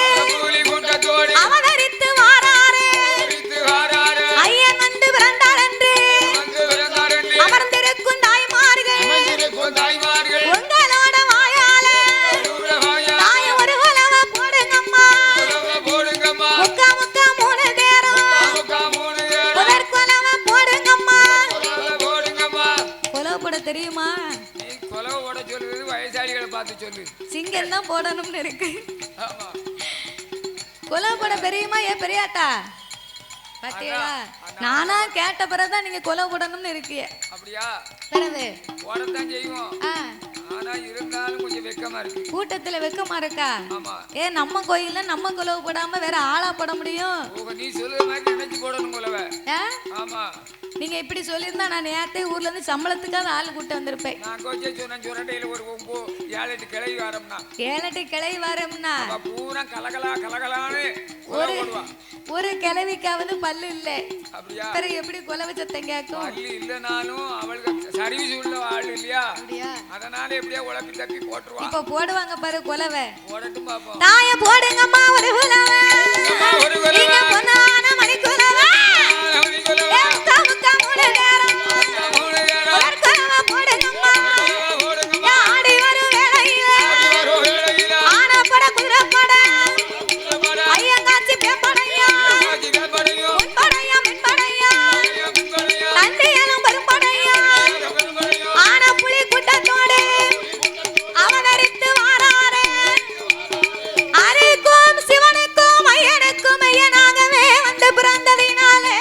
[SPEAKER 5] அவதரித்து வாராரே ஐயன் வந்து பிறந்தார் என்று அமர்ந்திருக்கும் தாய்மார்கள் உங்களோட வாயால தாய ஒரு குலவ போடுங்கம்மா முக்கா முக்கா மூணு தேரம் முதற் குலவ போடுங்கம்மா குலவ போட தெரியுமா?
[SPEAKER 4] நீ கொலவை ஓட சொல்லுது வயசாளிகளை பார்த்து சொல்லு.
[SPEAKER 5] சிங்கம் தான் போடணும்னு இருக்கு.
[SPEAKER 4] ஆமா.
[SPEAKER 5] குலவ போட தெரியுமா? ஏன் பெரியாத்தா பாத்தீங்களா? நானா கேட்ட பிறகுதான் நீங்க குலவ போடணும்னு இருக்கிய.
[SPEAKER 4] அப்படியா?
[SPEAKER 5] பிறகு
[SPEAKER 4] ஓடத்தான் செய்வோம்.
[SPEAKER 5] ஆ,
[SPEAKER 4] ஆனா இருந்தாலும் கொஞ்சம் வெக்கமா இருக்கு.
[SPEAKER 5] கூட்டத்துல வெக்கமா இருக்கா?
[SPEAKER 4] ஆமா.
[SPEAKER 5] ஏன் நம்ம கோயில்ல நம்ம குலவ போடாம வேற ஆளா போட முடியும்?
[SPEAKER 4] நீ சொல்லுற மாதிரி நினைச்சு போடணும் கொலவை.
[SPEAKER 5] ஆ?
[SPEAKER 4] ஆமா.
[SPEAKER 5] நீங்க இப்படி சொல்லியிருந்தா நான் நேரத்தை ஊர்ல இருந்து சம்பளத்துக்காக ஆள் கூட்ட வந்திருப்பேன்.
[SPEAKER 4] நான் கோச்சே சொன்னேன் சுரண்டையில ஒரு 7-8 கிளை வாரம்னா
[SPEAKER 5] 7-8 கிளை வரம்னா
[SPEAKER 4] பூரா கலகலான்னு
[SPEAKER 5] ஒரு ஒரு கிளவிக்காவது பல்லு இல்ல.
[SPEAKER 4] அப்படியா?
[SPEAKER 5] பிறகு எப்படி குலவை சத்தம் கேட்கும்?
[SPEAKER 4] பல்லு இல்லனாலும் அவளுக்கு சர்வீஸ் உள்ள ஆள் இல்லையா?
[SPEAKER 5] அப்படியா?
[SPEAKER 4] அதனால எப்படியா உழப்பி தப்பி போட்டுருவா.
[SPEAKER 5] இப்ப போடுவாங்க பாரு குலவை.
[SPEAKER 4] போடட்டும் பாப்போம்.
[SPEAKER 5] தாய போடுங்கம்மா ஒரு குலவை. நீங்க பொன்னான மணி குலவை. முக்கா முக்கா மூணு நேரம் ஒரு குலவை போடுங்கம்மா. ஆடி வரும் வேளையில ஆனப்பட குதிரைப்பட ஐயங்காச்சி பேப்படையா முன்படையா மின்படையா தண்டியலும் பெரும்படையா ஆன புலி கூட்டத்தோடு அவதரித்து வாராரே. அரிக்கும் சிவனுக்கும் ஐயனுக்கும் ஐயனாகவே வந்து பிறந்ததினாலே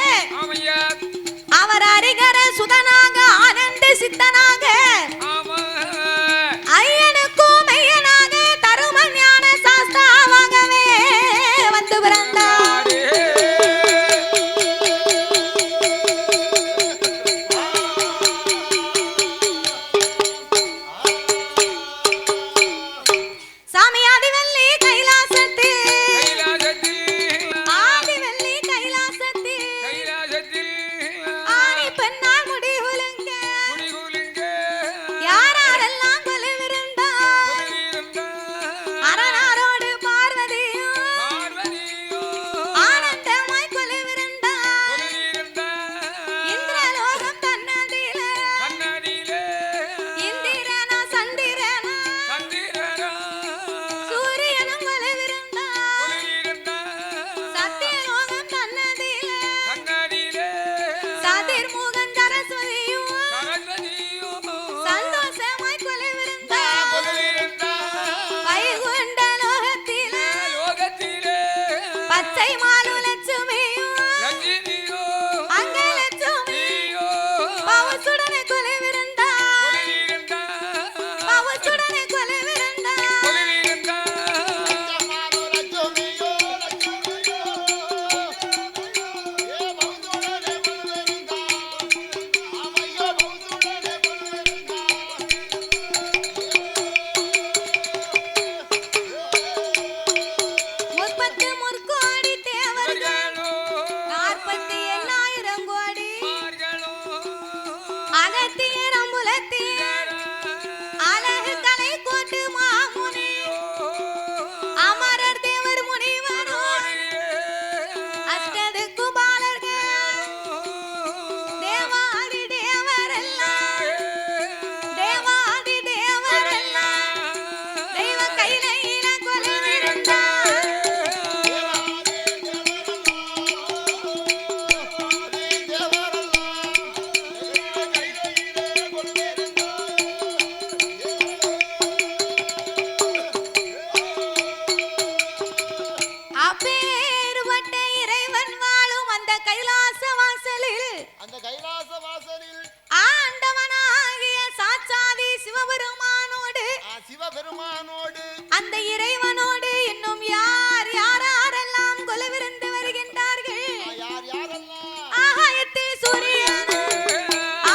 [SPEAKER 6] பெருமானோடு
[SPEAKER 5] அந்த இறைவனோடு இன்னும் யார் யாரெல்லாம் கொலுவிருந்து வருகின்றார்கள்?
[SPEAKER 6] யார் யாரெல்லாம்?
[SPEAKER 5] ஆகாயத்தில் சூரியன்,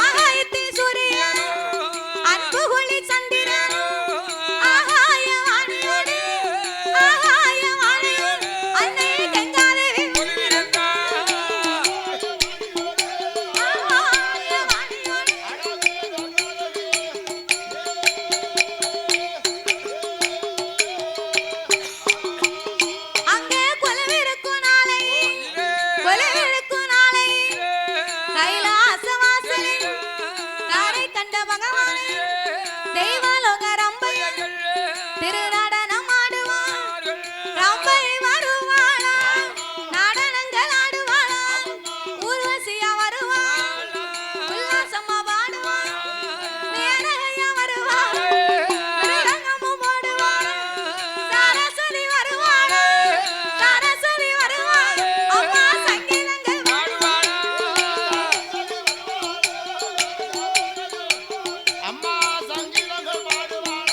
[SPEAKER 5] ஆகாயத்தில் சூரியன், அன்பு ஒளி சந்திரன், ஆகாய வாணியோடு, ஆகாய வாணியோடு அன்னை கங்காதேவி வந்திருந்தார். ஆகாய வாணியோடு அங்கே கொலுவிருக்கும் நாளை, கொலுவிருக்கும் நாளை கைலாச வாசலில் தாரை கண்ட பகவானை தெய்வலோக ரம்பையன் திருநடனம் ஆடுவான். ரம்பை வருவாளா, நடனங்கள் ஆடுவாளா, ஊர்வசியா வருவாள், உல்லாசமா பாடுவாள், மேனகையா வருவாள், மிருதங்கமும் போடுவாள், சரஸ்வதி வருவாள், சரஸ்வதி வருவாள், அம்மா சங்கீதங்கள் பாடுவாள்.
[SPEAKER 6] அம்மா சங்கீதங்கள் பாடுவாள்.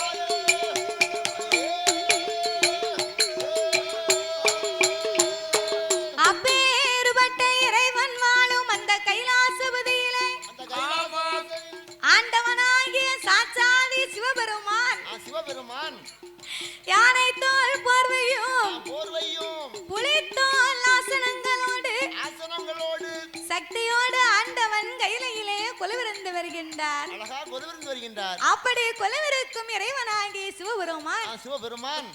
[SPEAKER 5] அப்பேறுபட்ட இறைவன் வாழும் அந்த கைலாசபதியிலே
[SPEAKER 6] அந்த கைலாசத்தில்
[SPEAKER 5] ஆண்டவனாகிய சாட்சாதி சிவபெருமான்
[SPEAKER 6] சிவபெருமான்
[SPEAKER 5] யானை தோல் போர்வையும்
[SPEAKER 6] போர்வையும்
[SPEAKER 5] புலித்தோல் ஆசனங்களோடு
[SPEAKER 6] ஆசனங்களோடு
[SPEAKER 5] சக்தியோடு ஆண்டவன் கையிலே கொலுவிருந்து வருகின்றார்.
[SPEAKER 6] அழகா கொலுவிருந்து வருகின்றார்.
[SPEAKER 5] அப்படி கொலுவிருக்கும் இறைவனாகிய சிவபெருமான்
[SPEAKER 6] சிவபெருமான்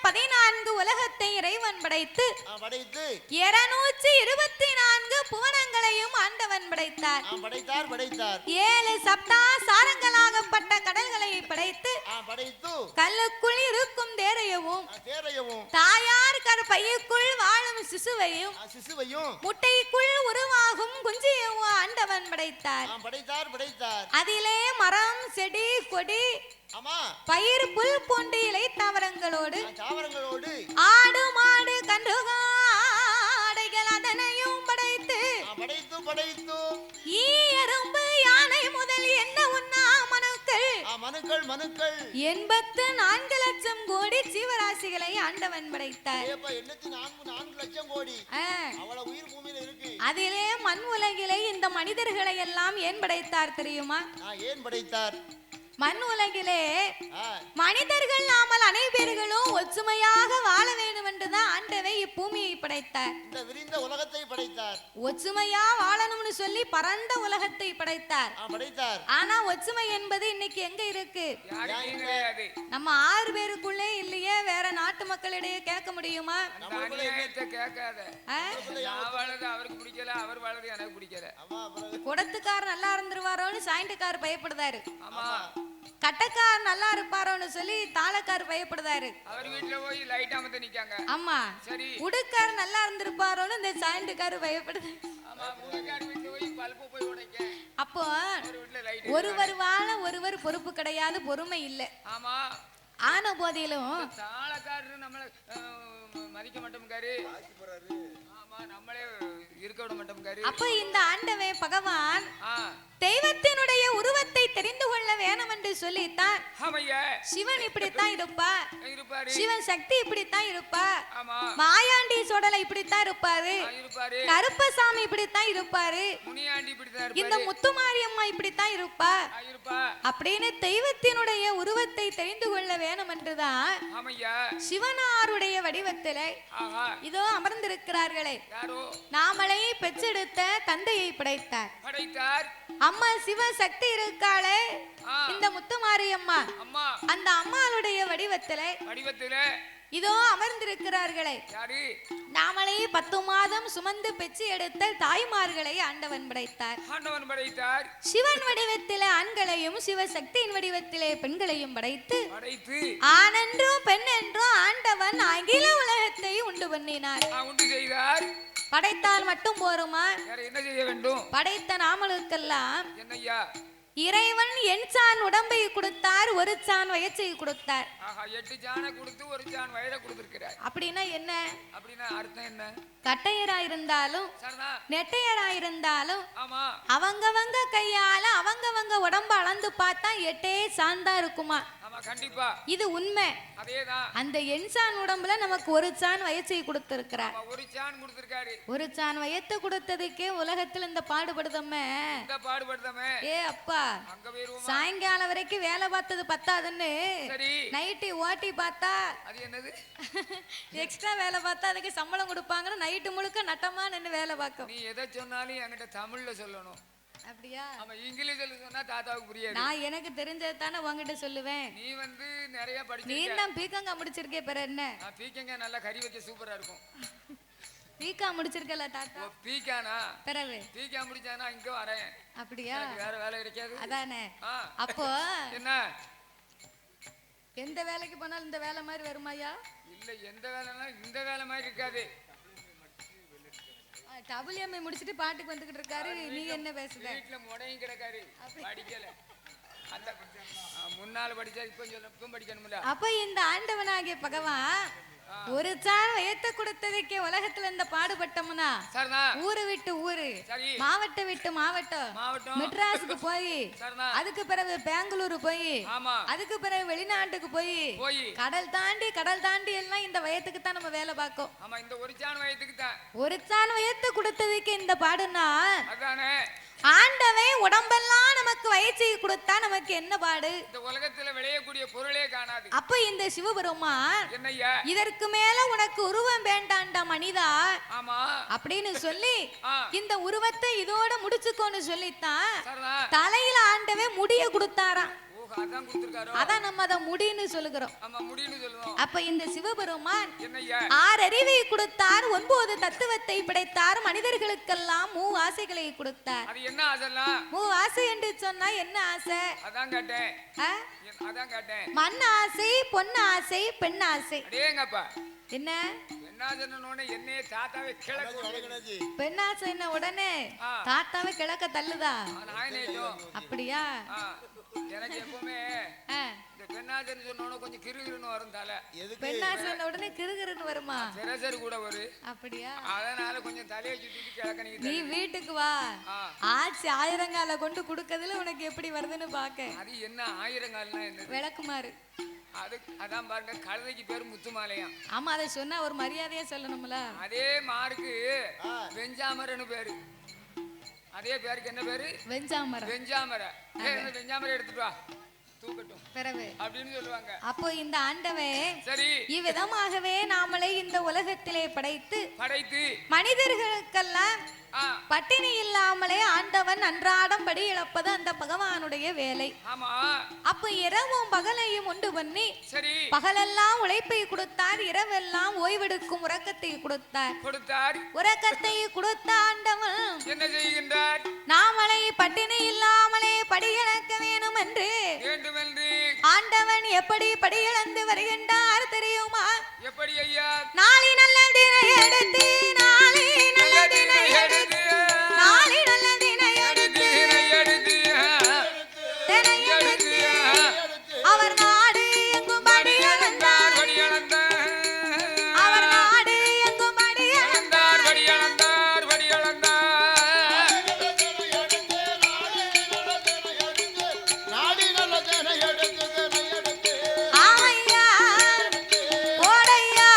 [SPEAKER 5] 14 உலகத்தை இறைவன் படைத்து
[SPEAKER 6] படைத்து
[SPEAKER 5] 224 புவனங்களையும் ஆண்டவன் படைத்தார்.
[SPEAKER 6] படைத்தார் படைத்தார்
[SPEAKER 5] 7 சப்தா சாரங்களாகப்பட்ட கடல்களை படைத்து
[SPEAKER 6] படைத்து
[SPEAKER 5] கல்லுக்குள் இருக்கும் தேரையவும்
[SPEAKER 6] தேரையவும்
[SPEAKER 5] தாயார் கற்பைக்குள் வாழும் சிசுவையும்
[SPEAKER 6] சிசுவையும்
[SPEAKER 5] முட்டைக்குள் உருவாகும் குஞ்சியவும் ஆண்டவன் படைத்தார்.
[SPEAKER 6] படைத்தார் படைத்தார்
[SPEAKER 5] அதிலே மரம் செடி கொடி
[SPEAKER 6] ஆமா
[SPEAKER 5] பயிர் புல் போன்ற இலை தாவரங்களோடு
[SPEAKER 6] தாவரங்களோடு
[SPEAKER 5] ஆடு மாடு கன்றுகாடைகள் அதனையும் படைத்து
[SPEAKER 6] படைத்து படைத்து
[SPEAKER 5] ஈ எறும்பு யானை முதல் என்ன உண்ணா மனுக்கள்
[SPEAKER 6] மனுக்கள் மனுக்கள்
[SPEAKER 5] 84 லட்சம் கோடி ஜீவராசிகளை ஆண்டவன் படைத்தார்.
[SPEAKER 6] 84 லட்சம் கோடி அவ்வளவு உயிர் பூமியில இருக்கு.
[SPEAKER 5] அதிலே மண் உலகிலே இந்த மனிதர்களை எல்லாம் ஏன் படைத்தார் தெரியுமா?
[SPEAKER 6] ஏன் படைத்தார்?
[SPEAKER 5] மண் உலகிலே மனிதர்கள் நாமல் அனைவர்களும் ஒற்றுமையாக வாழ வேண்டும் என்றுதான் ஆண்டவை இப்பூமியை படைத்தார்.
[SPEAKER 6] இந்த விரிந்த உலகத்தை படைத்தார்.
[SPEAKER 5] ஒற்றுமையா வாழணும்னு சொல்லி பரந்த உலகத்தை படைத்தார்.
[SPEAKER 6] படைத்தார்.
[SPEAKER 5] ஆனா ஒற்றுமை என்பது இன்னைக்கு எங்க இருக்கு? நம்ம 6 பேருக்குள்ளே இல்லையே, வேற நாட்டு மக்களிடையே கேட்க முடியுமா?
[SPEAKER 4] அவருக்கு பிடிக்கல, அவர் வாழறது எனக்கு பிடிக்கல.
[SPEAKER 5] குடத்துக்கார் நல்லா இருந்துருவாரோன்னு சாயண்டுக்கார் பயப்படுதாரு. கட்டக்கார் நல்லா இருப்பாரோன்னு சொல்லி தாளக்கார் பயப்படுதாரு.
[SPEAKER 4] அவர் வீட்டுல போய் லைட் அமர்ந்து நிக்காங்க.
[SPEAKER 5] ஆமா
[SPEAKER 4] சரி.
[SPEAKER 5] உடுக்கார் நல்லா இருந்திருப்பாரோன்னு இந்த சாயண்டுக்கார் பயப்படுது.
[SPEAKER 4] ஆமா, உடுக்கார் வீட்டுல போய் பல்பு போய் உடைக்க.
[SPEAKER 5] அப்போ ஒருவர் வாழ ஒருவர் பொறுப்பு கிடையாது, பொறுமை இல்லை.
[SPEAKER 4] ஆமா,
[SPEAKER 5] ஆன போதிலும்
[SPEAKER 4] தாளக்காரர் நம்மள மதிக்க மாட்டோம்காரு. ஆமா, நம்மளே இருக்க விட மாட்டோம்காரு.
[SPEAKER 5] அப்ப இந்த ஆண்டவே பகவான் தெய்வத்தினுடைய உருவத்தை தெரிந்து கொள்ள வேணும் என்று சொல்லித்தான் சிவன் இப்படித்தான் இருப்பார், சிவன் சக்தி இப்படித்தான் இருப்பார், மாயாண்டி சோடலை இப்படித்தான் இருப்பாரு, கருப்பசாமி இப்படித்தான் இருப்பாரு, இந்த முத்துமாரியம்மா இப்படித்தான் இருப்பா அப்படின்னு தெய்வத்தினுடைய உருவத்தை தெரிந்து கொள்ள வேணும் என்றுதான் சிவனாருடைய வடிவத்திலே இதோ அமர்ந்திருக்கிறார்களே நாமளை பெற்றெடுத்த தந்தையை படைத்தார். அம்மா சிவசக்தி இருக்காளே இந்த முத்துமாரியம்மா, அந்த அம்மாளுடைய வடிவத்திலே இதோ அமர்ந்திருக்கிறார்களே நாமளே 10 மாதம் சுமந்து பெற்று எடுத்த தாய்மார்களை ஆண்டவன் படைத்தார். சிவன் வடிவத்திலே ஆண்களையும் சிவசக்தியின் வடிவத்திலே பெண்களையும் படைத்து ஆண் என்றும் பெண் என்றும் ஆண்டவன் அகில உலகத்தை உண்டு பண்ணினார். படைத்தால் மட்டும் போருமா?
[SPEAKER 4] என்ன செய்ய வேண்டும்?
[SPEAKER 5] படைத்த நாமளுக்கெல்லாம் இறைவன் எண்சான் உடம்பை கொடுத்தார், ஒரு சான் வயற்சை கொடுத்தார்.
[SPEAKER 4] 8 சானை கொடுத்து ஒரு சான் வயிறை கொடுத்திருக்கிறார்.
[SPEAKER 5] அப்படின்னா என்ன?
[SPEAKER 4] அப்படின்னா அர்த்தம் என்ன?
[SPEAKER 5] கட்டையரா இருந்தாலும் நெட்டையரா இருந்தாலும் அவங்கவங்க கையால அவங்கவங்க உடம்ப அளந்து பார்த்தா 8 சான் தான் இருக்குமா?
[SPEAKER 4] ஆமா, கண்டிப்பா
[SPEAKER 5] இது உண்மை.
[SPEAKER 4] அதேதான்.
[SPEAKER 5] அந்த எண்சான் உடம்புல நமக்கு ஒரு சான் வயசை கொடுத்திருக்கிறார்.
[SPEAKER 4] ஒரு சான் கொடுத்திருக்காரு.
[SPEAKER 5] ஒரு சான் வயத்தை கொடுத்ததுக்கே உலகத்துல இந்த பாடுபடுதமே.
[SPEAKER 4] இந்த பாடுபடுதமே.
[SPEAKER 5] ஏ அப்பா,
[SPEAKER 4] அங்க போயிருவோமா?
[SPEAKER 5] சாயங்காலம் வரைக்கும் வேலை பார்த்தது பத்தாதுன்னு
[SPEAKER 4] சரி
[SPEAKER 5] நைட்டு ஓட்டி பார்த்தா
[SPEAKER 4] அது என்னது?
[SPEAKER 5] எக்ஸ்ட்ரா வேலை பார்த்தா அதுக்கு சம்பளம் கொடுப்பாங்கன்னு நைட்டு முழுக்க நட்டமா நின்னு வேலை பார்க்கும்.
[SPEAKER 4] நீ எதை சொன்னாலும் என்கிட்ட தமிழ்ல சொல்லணும்.
[SPEAKER 5] அப்படியா?
[SPEAKER 4] ஆமா, இங்கிலீஷ்ல சொன்னா தாத்தாவுக்கு புரியாது.
[SPEAKER 5] நான் எனக்கு தெரிஞ்சது தானே உங்ககிட்ட சொல்லுவேன்.
[SPEAKER 4] நீ வந்து நிறைய
[SPEAKER 5] நீ
[SPEAKER 4] படிச்சிருக்க.
[SPEAKER 5] தான் பிகாங்க முடிச்சிருக்கே பிற என்ன?
[SPEAKER 4] நான் பீக்கங்க நல்லா கறி வைக்க சூப்பரா இருக்கும்.
[SPEAKER 5] பிகா முடிச்சிருக்கல தாத்தா?
[SPEAKER 4] பீக்கானா?
[SPEAKER 5] பிறகு
[SPEAKER 4] பீக்கா முடிச்சானா இங்க வரேன்.
[SPEAKER 5] அப்படியா?
[SPEAKER 4] எனக்கு வேற வேலை இருக்காது.
[SPEAKER 5] அதானே. அப்போ
[SPEAKER 4] என்ன
[SPEAKER 5] எந்த வேலைக்கு போனாலும் இந்த வேலை மாதிரி வருமாயா?
[SPEAKER 4] இல்ல, எந்த வேலைனா இந்த வேலை மாதிரி இருக்காது.
[SPEAKER 5] WMA முடிச்சிட்டு பாட்டுக்கு வந்துகிட்டு இருக்காரு. நீ என்ன பேசுற?
[SPEAKER 4] வீட்டுல முடையும் கிடக்காரு, படிக்கல. அந்த முன்னால படிச்சா இப்ப படிக்கணும்ல.
[SPEAKER 5] அப்ப இந்த ஆண்டவனாகிய பகவான் ஒரு சான் வயத்தை கொடுத்ததுக்கே உலகத்துல இந்த பாடுபட்டோம்னா ஊரு விட்டு ஊரு, மாவட்டம் விட்டு மாவட்டம், மெட்ராஸுக்கு போய், அதுக்கு பிறகு பெங்களூரு போய், அதுக்கு பிறகு வெளிநாட்டுக்கு போய், கடல் தாண்டி எல்லாம் இந்த வயத்துக்கு தான் நம்ம வேலை பார்க்கும்.
[SPEAKER 4] இந்த ஒரு சான் வயத்துக்கு தான்.
[SPEAKER 5] ஒரு சான் வயத்தை கொடுத்ததுக்கு இந்த பாடுனா
[SPEAKER 4] அதானே.
[SPEAKER 5] ஆண்டவன் உடம்பெல்லாம் நமக்கு வயசை கொடுத்தா நமக்கு என்ன பாடு?
[SPEAKER 4] இந்த உலகத்துல விளையக்கூடிய பொருளே காணாது.
[SPEAKER 5] அப்ப இந்த சிவபெருமான்
[SPEAKER 4] என்னய்யா,
[SPEAKER 5] இதற்கு மேல உனக்கு உருவம் வேண்டாண்டா மனிதா அப்படின்னு சொல்லி இந்த உருவத்தை இதோட முடிச்சுக்கோன்னு சொல்லித்தான் தலையில ஆண்டவன் முடிய கொடுத்தாராம். அதான் நம்ம அத முடின்னு சொல்லுகிறோம். அப்ப இந்த சிவபெருமான் 6 அறிவை கொடுத்தார், 9 தத்துவத்தை படைத்தார், மனிதர்களுக்கெல்லாம் 3 ஆசைகளை கொடுத்தார்.
[SPEAKER 4] அது என்ன ஆசைலாம்?
[SPEAKER 5] 3 ஆசை என்று சொன்னா என்ன ஆசை?
[SPEAKER 4] அதான் கேட்டேன்.
[SPEAKER 5] மண் ஆசை, பொன் ஆசை, பெண் ஆசை.
[SPEAKER 4] அடேங்கப்பா,
[SPEAKER 5] என்ன
[SPEAKER 4] என்னையே தாத்தாவே கிழக்கு
[SPEAKER 5] பெண்ணாசை என்ன உடனே தாத்தாவே கிழக்க தள்ளுதா? அப்படியா?
[SPEAKER 4] எனக்கு எப்பவுமே இந்த பெண்ணாசைன்னு சொன்ன கொஞ்சம் கிறுகிறுன்னு வரும் தலை.
[SPEAKER 5] பெண்ணாசை உடனே கிறுகிறுன்னு வருமா?
[SPEAKER 4] பிரஷர் கூட வரும்.
[SPEAKER 5] அப்படியா?
[SPEAKER 4] அதனால கொஞ்சம் தலையை சுத்திட்டு கிழக்க
[SPEAKER 5] நீ வீட்டுக்கு வா, ஆச்சி ஆயிரங்கால கொண்டு குடுக்கறதுல உனக்கு எப்படி வருதுன்னு பாக்க.
[SPEAKER 4] அது என்ன ஆயிரங்கால்னா என்ன?
[SPEAKER 5] விளக்குமாறு.
[SPEAKER 4] அதான் பாருங்க, கழுதைக்கு பேரு முத்துமாலையா.
[SPEAKER 5] ஆமா, அதை சொன்னா ஒரு மரியாதையா சொல்லணும்ல.
[SPEAKER 4] அதே மார்க்கு வெஞ்சாமரன்னு பேரு. அதே பேருக்கு என்ன பேரு?
[SPEAKER 5] வெஞ்சாமரம்.
[SPEAKER 4] வெஞ்சாமரம் எடுத்துட்டு வா, தூக்கட்டும் அப்படின்னு சொல்லுவாங்க.
[SPEAKER 5] அப்போ இந்த ஆண்டவன்
[SPEAKER 4] சரி
[SPEAKER 5] இவ்விதமாகவே நாமளே இந்த உலகத்திலே படைத்து மனிதர்களுக்கெல்லாம் பட்டினி இல்லாமலே ஆண்டவன் அன்றாடம் படி இழப்பது அந்த பகவானுடைய வேலை. அப்ப இரவும் பகலையும் உண்டு பண்ணி பகலெல்லாம் உழைப்பை கொடுத்தார், இரவெல்லாம் ஓய்வெடுக்கும் உறக்கத்தை கொடுத்தார். உறக்கத்தை கொடுத்த ஆண்டவன்
[SPEAKER 4] என்ன செய்கின்றார்?
[SPEAKER 5] நாமளை பட்டினி இல்லாமலே படியிழக்க வேணும் என்று ஆண்டவன் எப்படி படியிழந்து வருகின்றார் தெரியுமா?
[SPEAKER 4] எப்படி ஐயா?
[SPEAKER 5] நாளை நல்ல தினை எடுத்து, நாளை நல்ல தினை எடுத்து, நாளை நல்ல தினை எடுத்து, தினை எடுத்து அவர் நாடு எங்கும் படி அளந்தார், அவர் நாடு எங்கும் படி அளந்தார், ஆமையா ஓடையா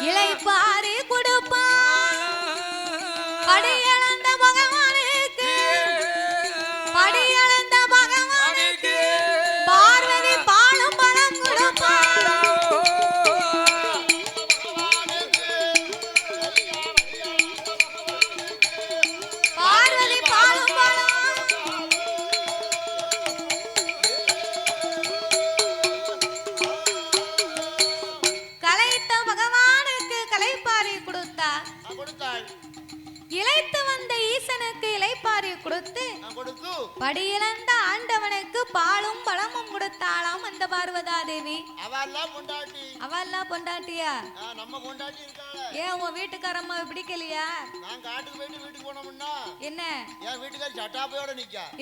[SPEAKER 5] இளைப்பாரி கொடுப்பா படியளந்த பகவானுக்கு படியளந்த பகவானுக்கு பார்வதி பாலும் பலம் கொடுப்பா பார்வதி பாலும் பலம் கலைத்த பகவானுக்கு கலைப்பாரி கொடுத்தார் இளைத்து வந்த ஈசனுக்கு இளைப்பாரி கொடுத்து படியிழந்த ஆண்டவனுக்கு பாலும் பழமும் கொடுத்தாளாம் அந்த பார்வதா தேவி. அவெல்லாம் பொண்டாட்டியா? ஏன் உன் வீட்டுக்காரம்மா பிடிக்கலையா? என்ன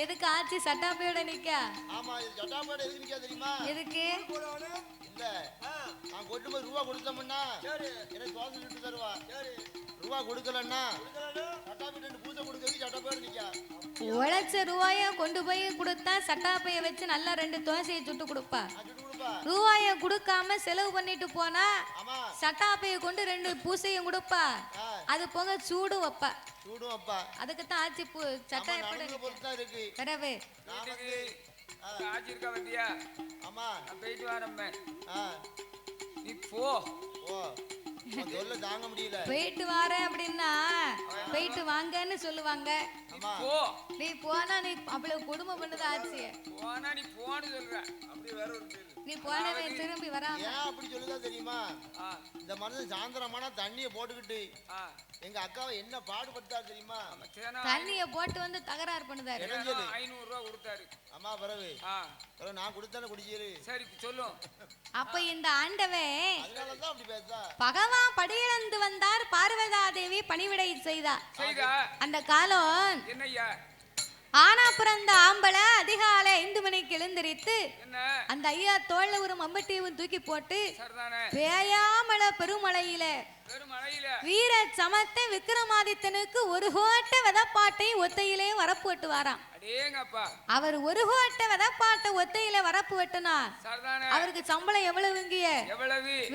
[SPEAKER 5] எதுக்கு ஆச்சு சட்டாப்பையோட நிக்க? எதுக்கு?
[SPEAKER 6] ரூபா கொடுத்தோம்னா தருவா, ரூபா கொடுக்கலன்னா பூஜை கொடுக்க சட்டாப்பையோட நிக்கா.
[SPEAKER 5] உழைச்ச ரூபாய கொண்டு போய் கொடுத்தா சட்டாப்பைய வச்சு நல்லா 2 தோசையை சுட்டு கொடுப்பா. ரூபாய கொடுக்காம செலவு பண்ணிட்டு போனா சட்டாப்பைய கொண்டு 2 பூசையும் கொடுப்பா. அது போக சூடும் வைப்பா. அதுக்கு தான் ஆச்சி சட்டா எப்படி வரவே
[SPEAKER 4] ஆச்சி இருக்கா வந்தியா? ஆமா நான் போயிட்டு வரேன். நீ போ
[SPEAKER 6] தாங்க முடியல.
[SPEAKER 5] போயிட்டு வரேன் அப்படின்னா போயிட்டு வாங்கன்னு சொல்லுவாங்க. நீ போனா நீ அவ்வளவு கொடுமை பண்ணது ஆச்சு.
[SPEAKER 4] போனா நீ போன்னு சொல்ற. அப்படி வேற ஒரு கேள்வி.
[SPEAKER 5] நீ போனவே திரும்பி வராம
[SPEAKER 6] ஏன் அப்படி சொல்லுதா தெரியுமா? இந்த மனுஷன் சாயந்தரமான தண்ணியை போட்டுக்கிட்டு எங்க அக்காவை என்ன பாடுபட்டா தெரியுமா?
[SPEAKER 5] தண்ணிய போட்டு வந்து தகராறு பண்ணுதாரு.
[SPEAKER 4] 500 ரூபாய் கொடுத்தாரு.
[SPEAKER 6] அம்மா பரவு நான் கொடுத்தானே குடிச்சிரு.
[SPEAKER 4] சரி சொல்லும்.
[SPEAKER 5] அப்ப இந்த ஆண்டவே
[SPEAKER 6] அதனாலதான் அப்படி பேசுதா.
[SPEAKER 5] பகவான் படியிழந்து வந்தார். பார்வதா தேவி பணிவிடை செய்தார். அந்த காலம்
[SPEAKER 4] என்னய்யா?
[SPEAKER 5] ஆனா பிறந்த ஆம்பளை அதிகாலை 5 மணிக்கு எழுந்திரித்து அந்த ஐயா தோல்ல ஒரு மம்பட்டியும் தூக்கி போட்டு பேயாமல பெருமழையில வீர சமத்த விக்ரமாதித்தனுக்கு ஒரு கோட்ட வெதப்பாட்டை ஒத்தையிலே வரப்பு வெட்டு வாராம். அவர் ஒரு கோட்ட வெதப்பாட்டை ஒத்தையில வரப்பு வெட்டுனா அவருக்கு சம்பளம் எவ்வளவுங்கிய?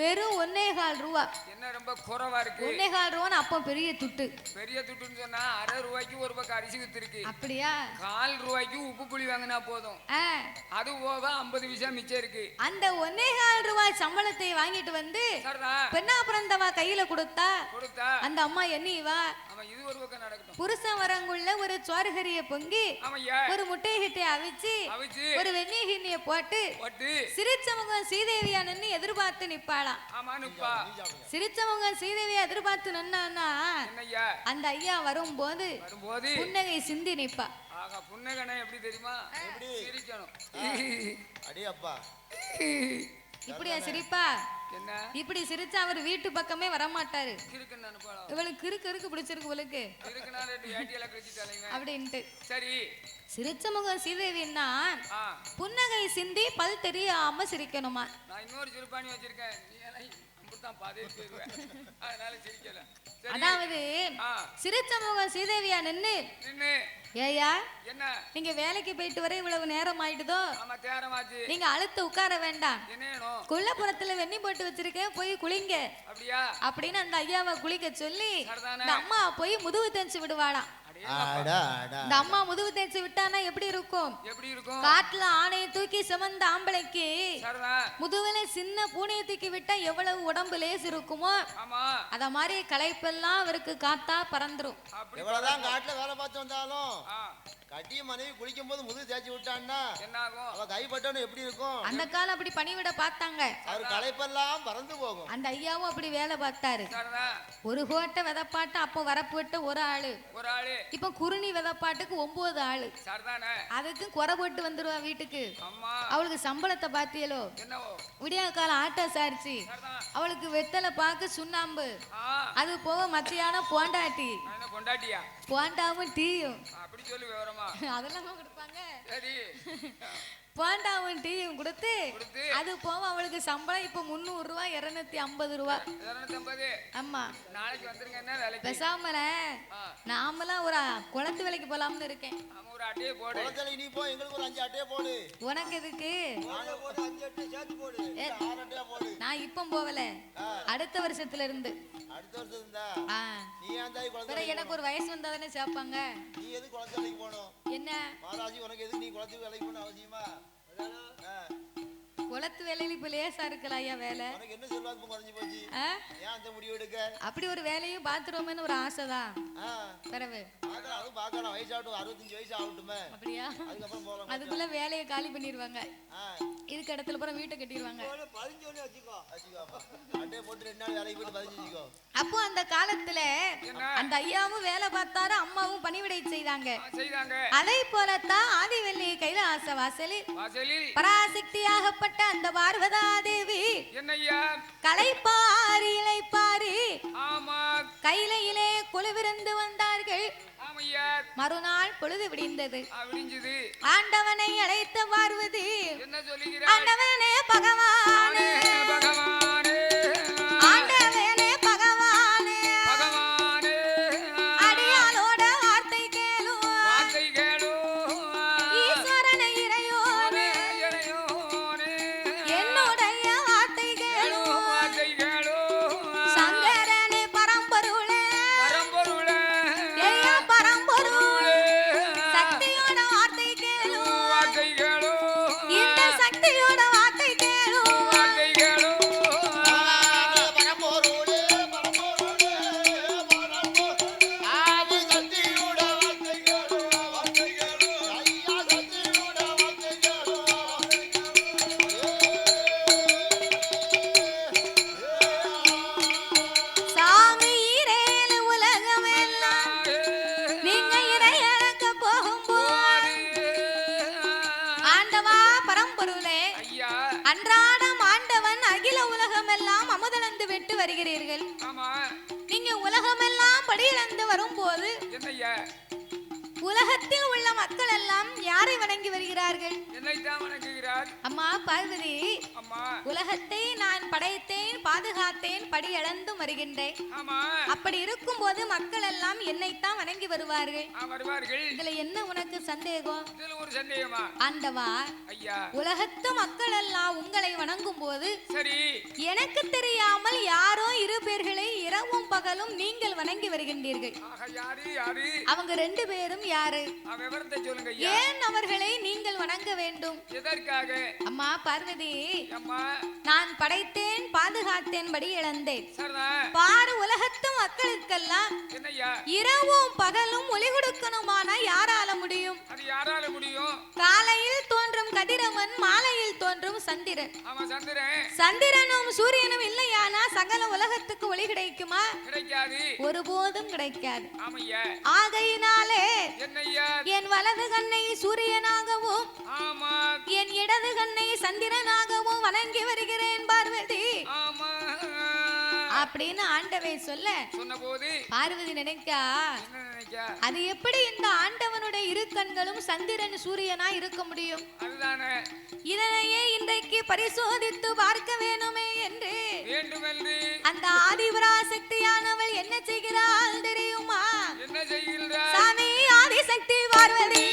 [SPEAKER 5] வெறும் 1.25 ரூபா.
[SPEAKER 4] என்ன ரொம்ப குறைவா இருக்கு?
[SPEAKER 5] 1.25 ரூபான்னு அப்போ பெரிய துட்டு.
[SPEAKER 4] பெரிய துட்டுன்னு சொன்னா 60 ரூபாய்க்கு ஒரு பக்கம் அரிசி வித்துருக்கு.
[SPEAKER 5] அப்படியா?
[SPEAKER 4] 4 ரூபாய்க்கு உப்பு புளி வாங்கினா போதும். அது போக 50 பைசா மிச்சம் இருக்கு.
[SPEAKER 5] அந்த 1.25 ரூபாய் சம்பளத்தை வாங்கிட்டு வந்து பெண்ணா பிறந்தவா கையில கொடுத்தா அந்த அம்மா எண்ணிவா
[SPEAKER 4] இது ஒரு பக்கம் நடக்கட்டும்.
[SPEAKER 5] புருஷன் வரங்குள்ள ஒரு சோறுகரிய பொங்கி ஒரு முட்டை கிட்டை அவிச்சு ஒரு வெண்ணெய் கிண்ணிய போட்டு சிரிச்சவங்க சீதேவியா நின்னு எதிர்பார்த்து நிப்பாளாம். சிரிச்சவங்க சீதேவியா எதிர்பார்த்து நின்னா அந்த ஐயா வரும்போது புன்னகை சிந்தி நிப்பா.
[SPEAKER 4] புன்னகனை எப்படி தெரியுமா? சிரிக்கணும்.
[SPEAKER 6] அடே அப்பா
[SPEAKER 5] இப்படியா சிரிப்பா?
[SPEAKER 4] என்ன
[SPEAKER 5] இப்படி சிரிச்சா அவர் வீட்டு பக்கமே வரமாட்டாரு. இவளுக்கு கிறுக்கு பிடிச்சிருக்கு இவளுக்கு அப்படின்ட்டு.
[SPEAKER 4] சரி
[SPEAKER 5] சிரிச்ச முகம் சீதேவின்னா புன்னகை சிந்தி பல் தெரியாம சிரிக்கணுமா?
[SPEAKER 4] நான் இன்னொரு சிறுபாணி வச்சிருக்கேன்.
[SPEAKER 5] அதாவது சிரிச்ச முகம் சீதேவியா நின்னு ஏயா
[SPEAKER 4] என்ன
[SPEAKER 5] நீங்க வேலைக்கு போயிட்டு வர இவ்வளவு நேரம் ஆயிடுதோ? நீங்க அழுத்து உட்கார வேண்டாம். கொல்லப்புறத்துல வெண்ணி போட்டு வச்சிருக்கேன் போய் குளிங்க அப்படின்னு அந்த ஐயாவை குளிக்க சொல்லி இந்த அம்மா போய் முதுகு தேய்ச்சி விடுவாளாம். இந்த அம்மா முதுகு தேய்ச்சி விட்டானா எப்படி இருக்கும்? காட்டுல ஆணையை தூக்கி சுமந்த ஆம்பளைக்கு முதுகுல சின்ன பூனையை தூக்கி விட்டா எவ்வளவு உடம்பு லேசு இருக்குமோ அத மாதிரி களைப்பெல்லாம் அவருக்கு காத்தா பறந்துரும்.
[SPEAKER 6] எவ்வளவுதான் காட்டுல வேலை பார்த்து வந்தாலும் கட்டிய மனைவி குளிக்கும் போது முதுகு தேய்ச்சி விட்டான்னா அவ கைப்பட்டவனு எப்படி இருக்கும்?
[SPEAKER 5] அந்த காலம் அப்படி பணிவிட பார்த்தாங்க.
[SPEAKER 6] அவர் களைப்பெல்லாம் பறந்து போகும்.
[SPEAKER 5] அந்த ஐயாவும் அப்படி வேலை பார்த்தாரு. ஒரு கோட்டை விதப்பாட்டு அப்போ வரப்பு விட்ட ஒரு ஆளு, இப்ப குருணி விதப்பாட்டுக்கு 9 ஆளு. அதுக்கு குறை போட்டு வந்துருவா வீட்டுக்கு. அவளுக்கு சம்பளத்தை பாத்தியலோ? விடியா காலம் ஆட்டோ சாரிச்சு அவளுக்கு வெத்தலை பாக்கு சுண்ணாம்பு, அது போக மத்தியானம் போண்டாட்டி போண்டாவும் டீயும் அதெல்லாம் கொடுப்பாங்க. போண்டாவும் டீயும் கொடுத்து அது போக அவளுக்கு சம்பளம் இப்ப 300 ரூபா 250 ரூபா. ஆமா பேசாமல நாமெல்லாம் ஒரு குளத்து வேலைக்கு போலாம்னு இருக்கேன்.
[SPEAKER 4] ஒரு அட்டையை போடு.
[SPEAKER 6] குளத்துல நீ போ, எங்களுக்கு ஒரு 5 அட்டையை போடு.
[SPEAKER 5] உனக்கு எதுக்கு?
[SPEAKER 6] நாங்க போடு 5 அட்டை சேர்த்து போடு. 6 அட்டையா போடு.
[SPEAKER 5] நான் இப்ப போகல, அடுத்த வருஷத்துல இருந்து.
[SPEAKER 6] அடுத்த வருஷம் இருந்தா நீ ஏன் தாய்
[SPEAKER 5] வேற
[SPEAKER 6] குளத்துல?
[SPEAKER 5] எனக்கு ஒரு வயசு வந்தாதானே சேர்ப்பாங்க.
[SPEAKER 6] நீ எது குளத்துக்கு போகணும்?
[SPEAKER 5] என்ன
[SPEAKER 6] மாதாஜி உனக்கு எது நீ குளத்துக்கு வேலைக்கு போகணும் அவசியமா?
[SPEAKER 5] குளத்து வேலையில இப்ப லேசா இருக்கலாம் ஐயா வேலை.
[SPEAKER 6] உனக்கு என்ன செல்வாக்கு குறைஞ்சு போச்சு? ஏன் அந்த முடிவு எடுக்க?
[SPEAKER 5] அப்படி ஒரு வேலையும் பாத்துருவோம்னு ஒரு ஆசைதான். பிறகு
[SPEAKER 6] அதுவும் பார்க்கலாம், வயசாகட்டும், 65 வயசு ஆகட்டுமே.
[SPEAKER 5] அப்படியா?
[SPEAKER 6] அதுக்கப்புறம் போகலாம்.
[SPEAKER 5] அதுக்குள்ள வேலையை காலி பண்ணிடுவாங்க. இருக்க இடத்துல பூரா வீட்டை கட்டிடுவாங்க.
[SPEAKER 6] அட்டையை போட்டு 2 நாள் வேலைக்கு போயிட்டு 15 வச்சுக்கோ.
[SPEAKER 5] அப்போ அந்த காலத்துல அந்த ஐயாவும் வேலை பார்த்தாரு, அம்மாவும் பணிவிடை செய்தாங்க. அதை போலத்தான் ஆதிவெள்ளி கைலாச வாசலில் பராசக்தியாகப்பட்ட அந்த பார்வதா தேவி களைப்பாரி இளைப்பாரி கையிலே கொலுவிருந்து வந்தார்கள். மறுநாள் பொழுது விடிந்தது. ஆண்டவனை அழைத்த பார்வதி, ஆண்டவனே பகவானே, ஆண்டவனே பகவானே, அடியாளோட வார்த்தை கேளு, ஈஸ்வரனை இறையோனே, என்னுடைய வார்த்தை கேளு, சங்கரனே பரம்பொருளே, ஐயா பரம்பொருளே, சக்தியோட வார்த்தை கேளு, இந்த சக்தியோட வார்த்தை கேளு,
[SPEAKER 6] பரம்பொருளே, பரம்பொருளே, ஆதி சக்தியோட வார்த்தை கேளு, ஐயா சக்தியோட வார்த்தை கேளு.
[SPEAKER 5] சாமி ஈரேழு உலகமெல்லாம் நீங்க இறையறக்க போகும்போது ஆண்டவா பரம்பொருளே, அன்றாடம் ஆண்டவன் அகில உலகமெல்லாம் அமுதளந்து விட்டு வருகிறீர்கள். நீங்க உலகமெல்லாம் படியிழந்து வரும்போது உலகத்தில் உள்ள மக்கள் எல்லாம் யாரை வணங்கி வருகிறார்கள்? அம்மா பார்வதி, உலகத்தை நான் படைத்தேன், பாதுகாத்தேன், படியளந்தும் வருகின்றேன். அப்படி இருக்கும்போது மக்கள் எல்லாம் என்னைத்தான் வணங்கி வருவார்கள். இதுல என்ன உனக்கு சந்தேகம்? ஆண்டவா, உலகத்து மக்கள் எல்லாம் உங்களை வணங்கும் போது எனக்கு தெரியாமல் யாரோ 2 பேர்களை இரவும் பகலும் நீங்கள் வணங்கி வருகின்றீர்கள். அவங்க 2 பேரும் யாரு? ஏன் அவர்களை நீங்கள் வணங்க வேண்டும்? அம்மா பார்வதி, நான் படைத்தேன், பாதுகாத்தேன், படி இழந்தேன். பாரு, உலகத்து மக்களுக்கெல்லாம் இரவும் பகலும் ஒளி கொடுக்கணுமான யாரால முடியும்? காலையில் தோன்றும் கதிரவன், மாலையில் தோன்றும் சந்திரன். சந்திரனும் சூரியனும் இல்லையானா சகல உலகத்துக்கு ஒளி கிடைக்குமா? ஒருபோதும் கிடைக்காது. ஆகையினாலே என் வலது கண்ணை சூரியனாகவும் என் இடது கண்ணை சந்திரனாகவும் வணங்கி வருகிறேன் பார்வதி அப்படின்னு ஆண்டவன் சொன்னபோது பார்வதி நினைக்கா, அது எப்படி இந்த ஆண்டவனுடைய 2 கண்களும் சந்திரன் சூரியனா இருக்க முடியும்? இதனையே இன்றைக்கு பரிசோதித்து பார்க்க வேணுமே என்று அந்த ஆதிபராசக்தியானவள் என்ன செய்கிறாள் தெரியுமா? சாமி ஆதிசக்தி பார்வதி,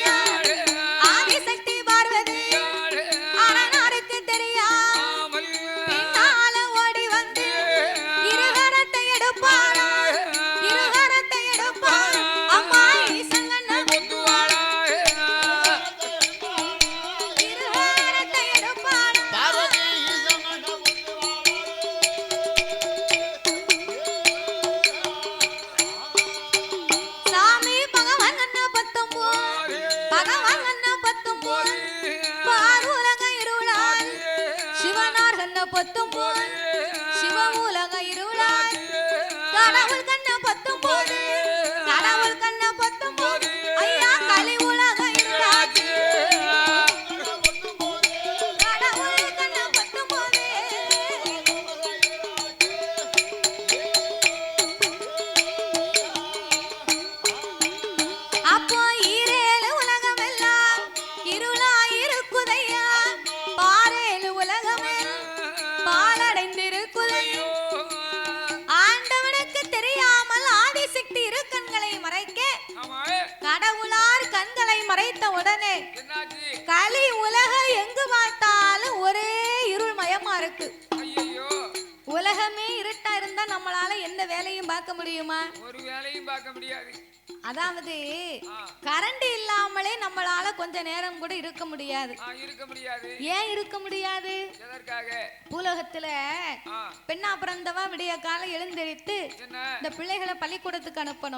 [SPEAKER 5] ஆதிசக்தி பார்வதி அரணாருக்கு தெரியாமல் பின்னால ஓடி வந்து இருகரத்தை எடுப்பாள், இருகரத்தை எடுப்பாள். அம்மா ஈசங்கண்ண இருகரத்தை எடுப்பாள்.
[SPEAKER 6] பார்வதி ஈசங்கண்ண முத்துவாளே.
[SPEAKER 5] உடனே
[SPEAKER 4] என்னாச்சு?
[SPEAKER 5] களி உலகம் எங்கு பார்த்தாலும் ஒரே இருள் மயமா இருக்கு.
[SPEAKER 4] ஐயையோ,
[SPEAKER 5] உலகமே இருட்டா இருந்தா நம்மளால எந்த வேலையும் பார்க்க முடியுமா?
[SPEAKER 4] ஒரு வேலையும் பார்க்க முடியாது.
[SPEAKER 5] அதாவது கரண்ட் இல்லாமலே நம்மளால கொஞ்ச நேரம் கூட இருக்க முடியாது.
[SPEAKER 4] இருக்க முடியாது.
[SPEAKER 5] ஏன் இருக்க முடியாது?
[SPEAKER 4] எதற்காக?
[SPEAKER 5] பூலோகத்துல பெண்ணா பிறந்தவா விடிய காலம் எழுந்தெரித்து இந்த பிள்ளைகளை பள்ளிக்கூடத்துக்கு அனுப்பணும்.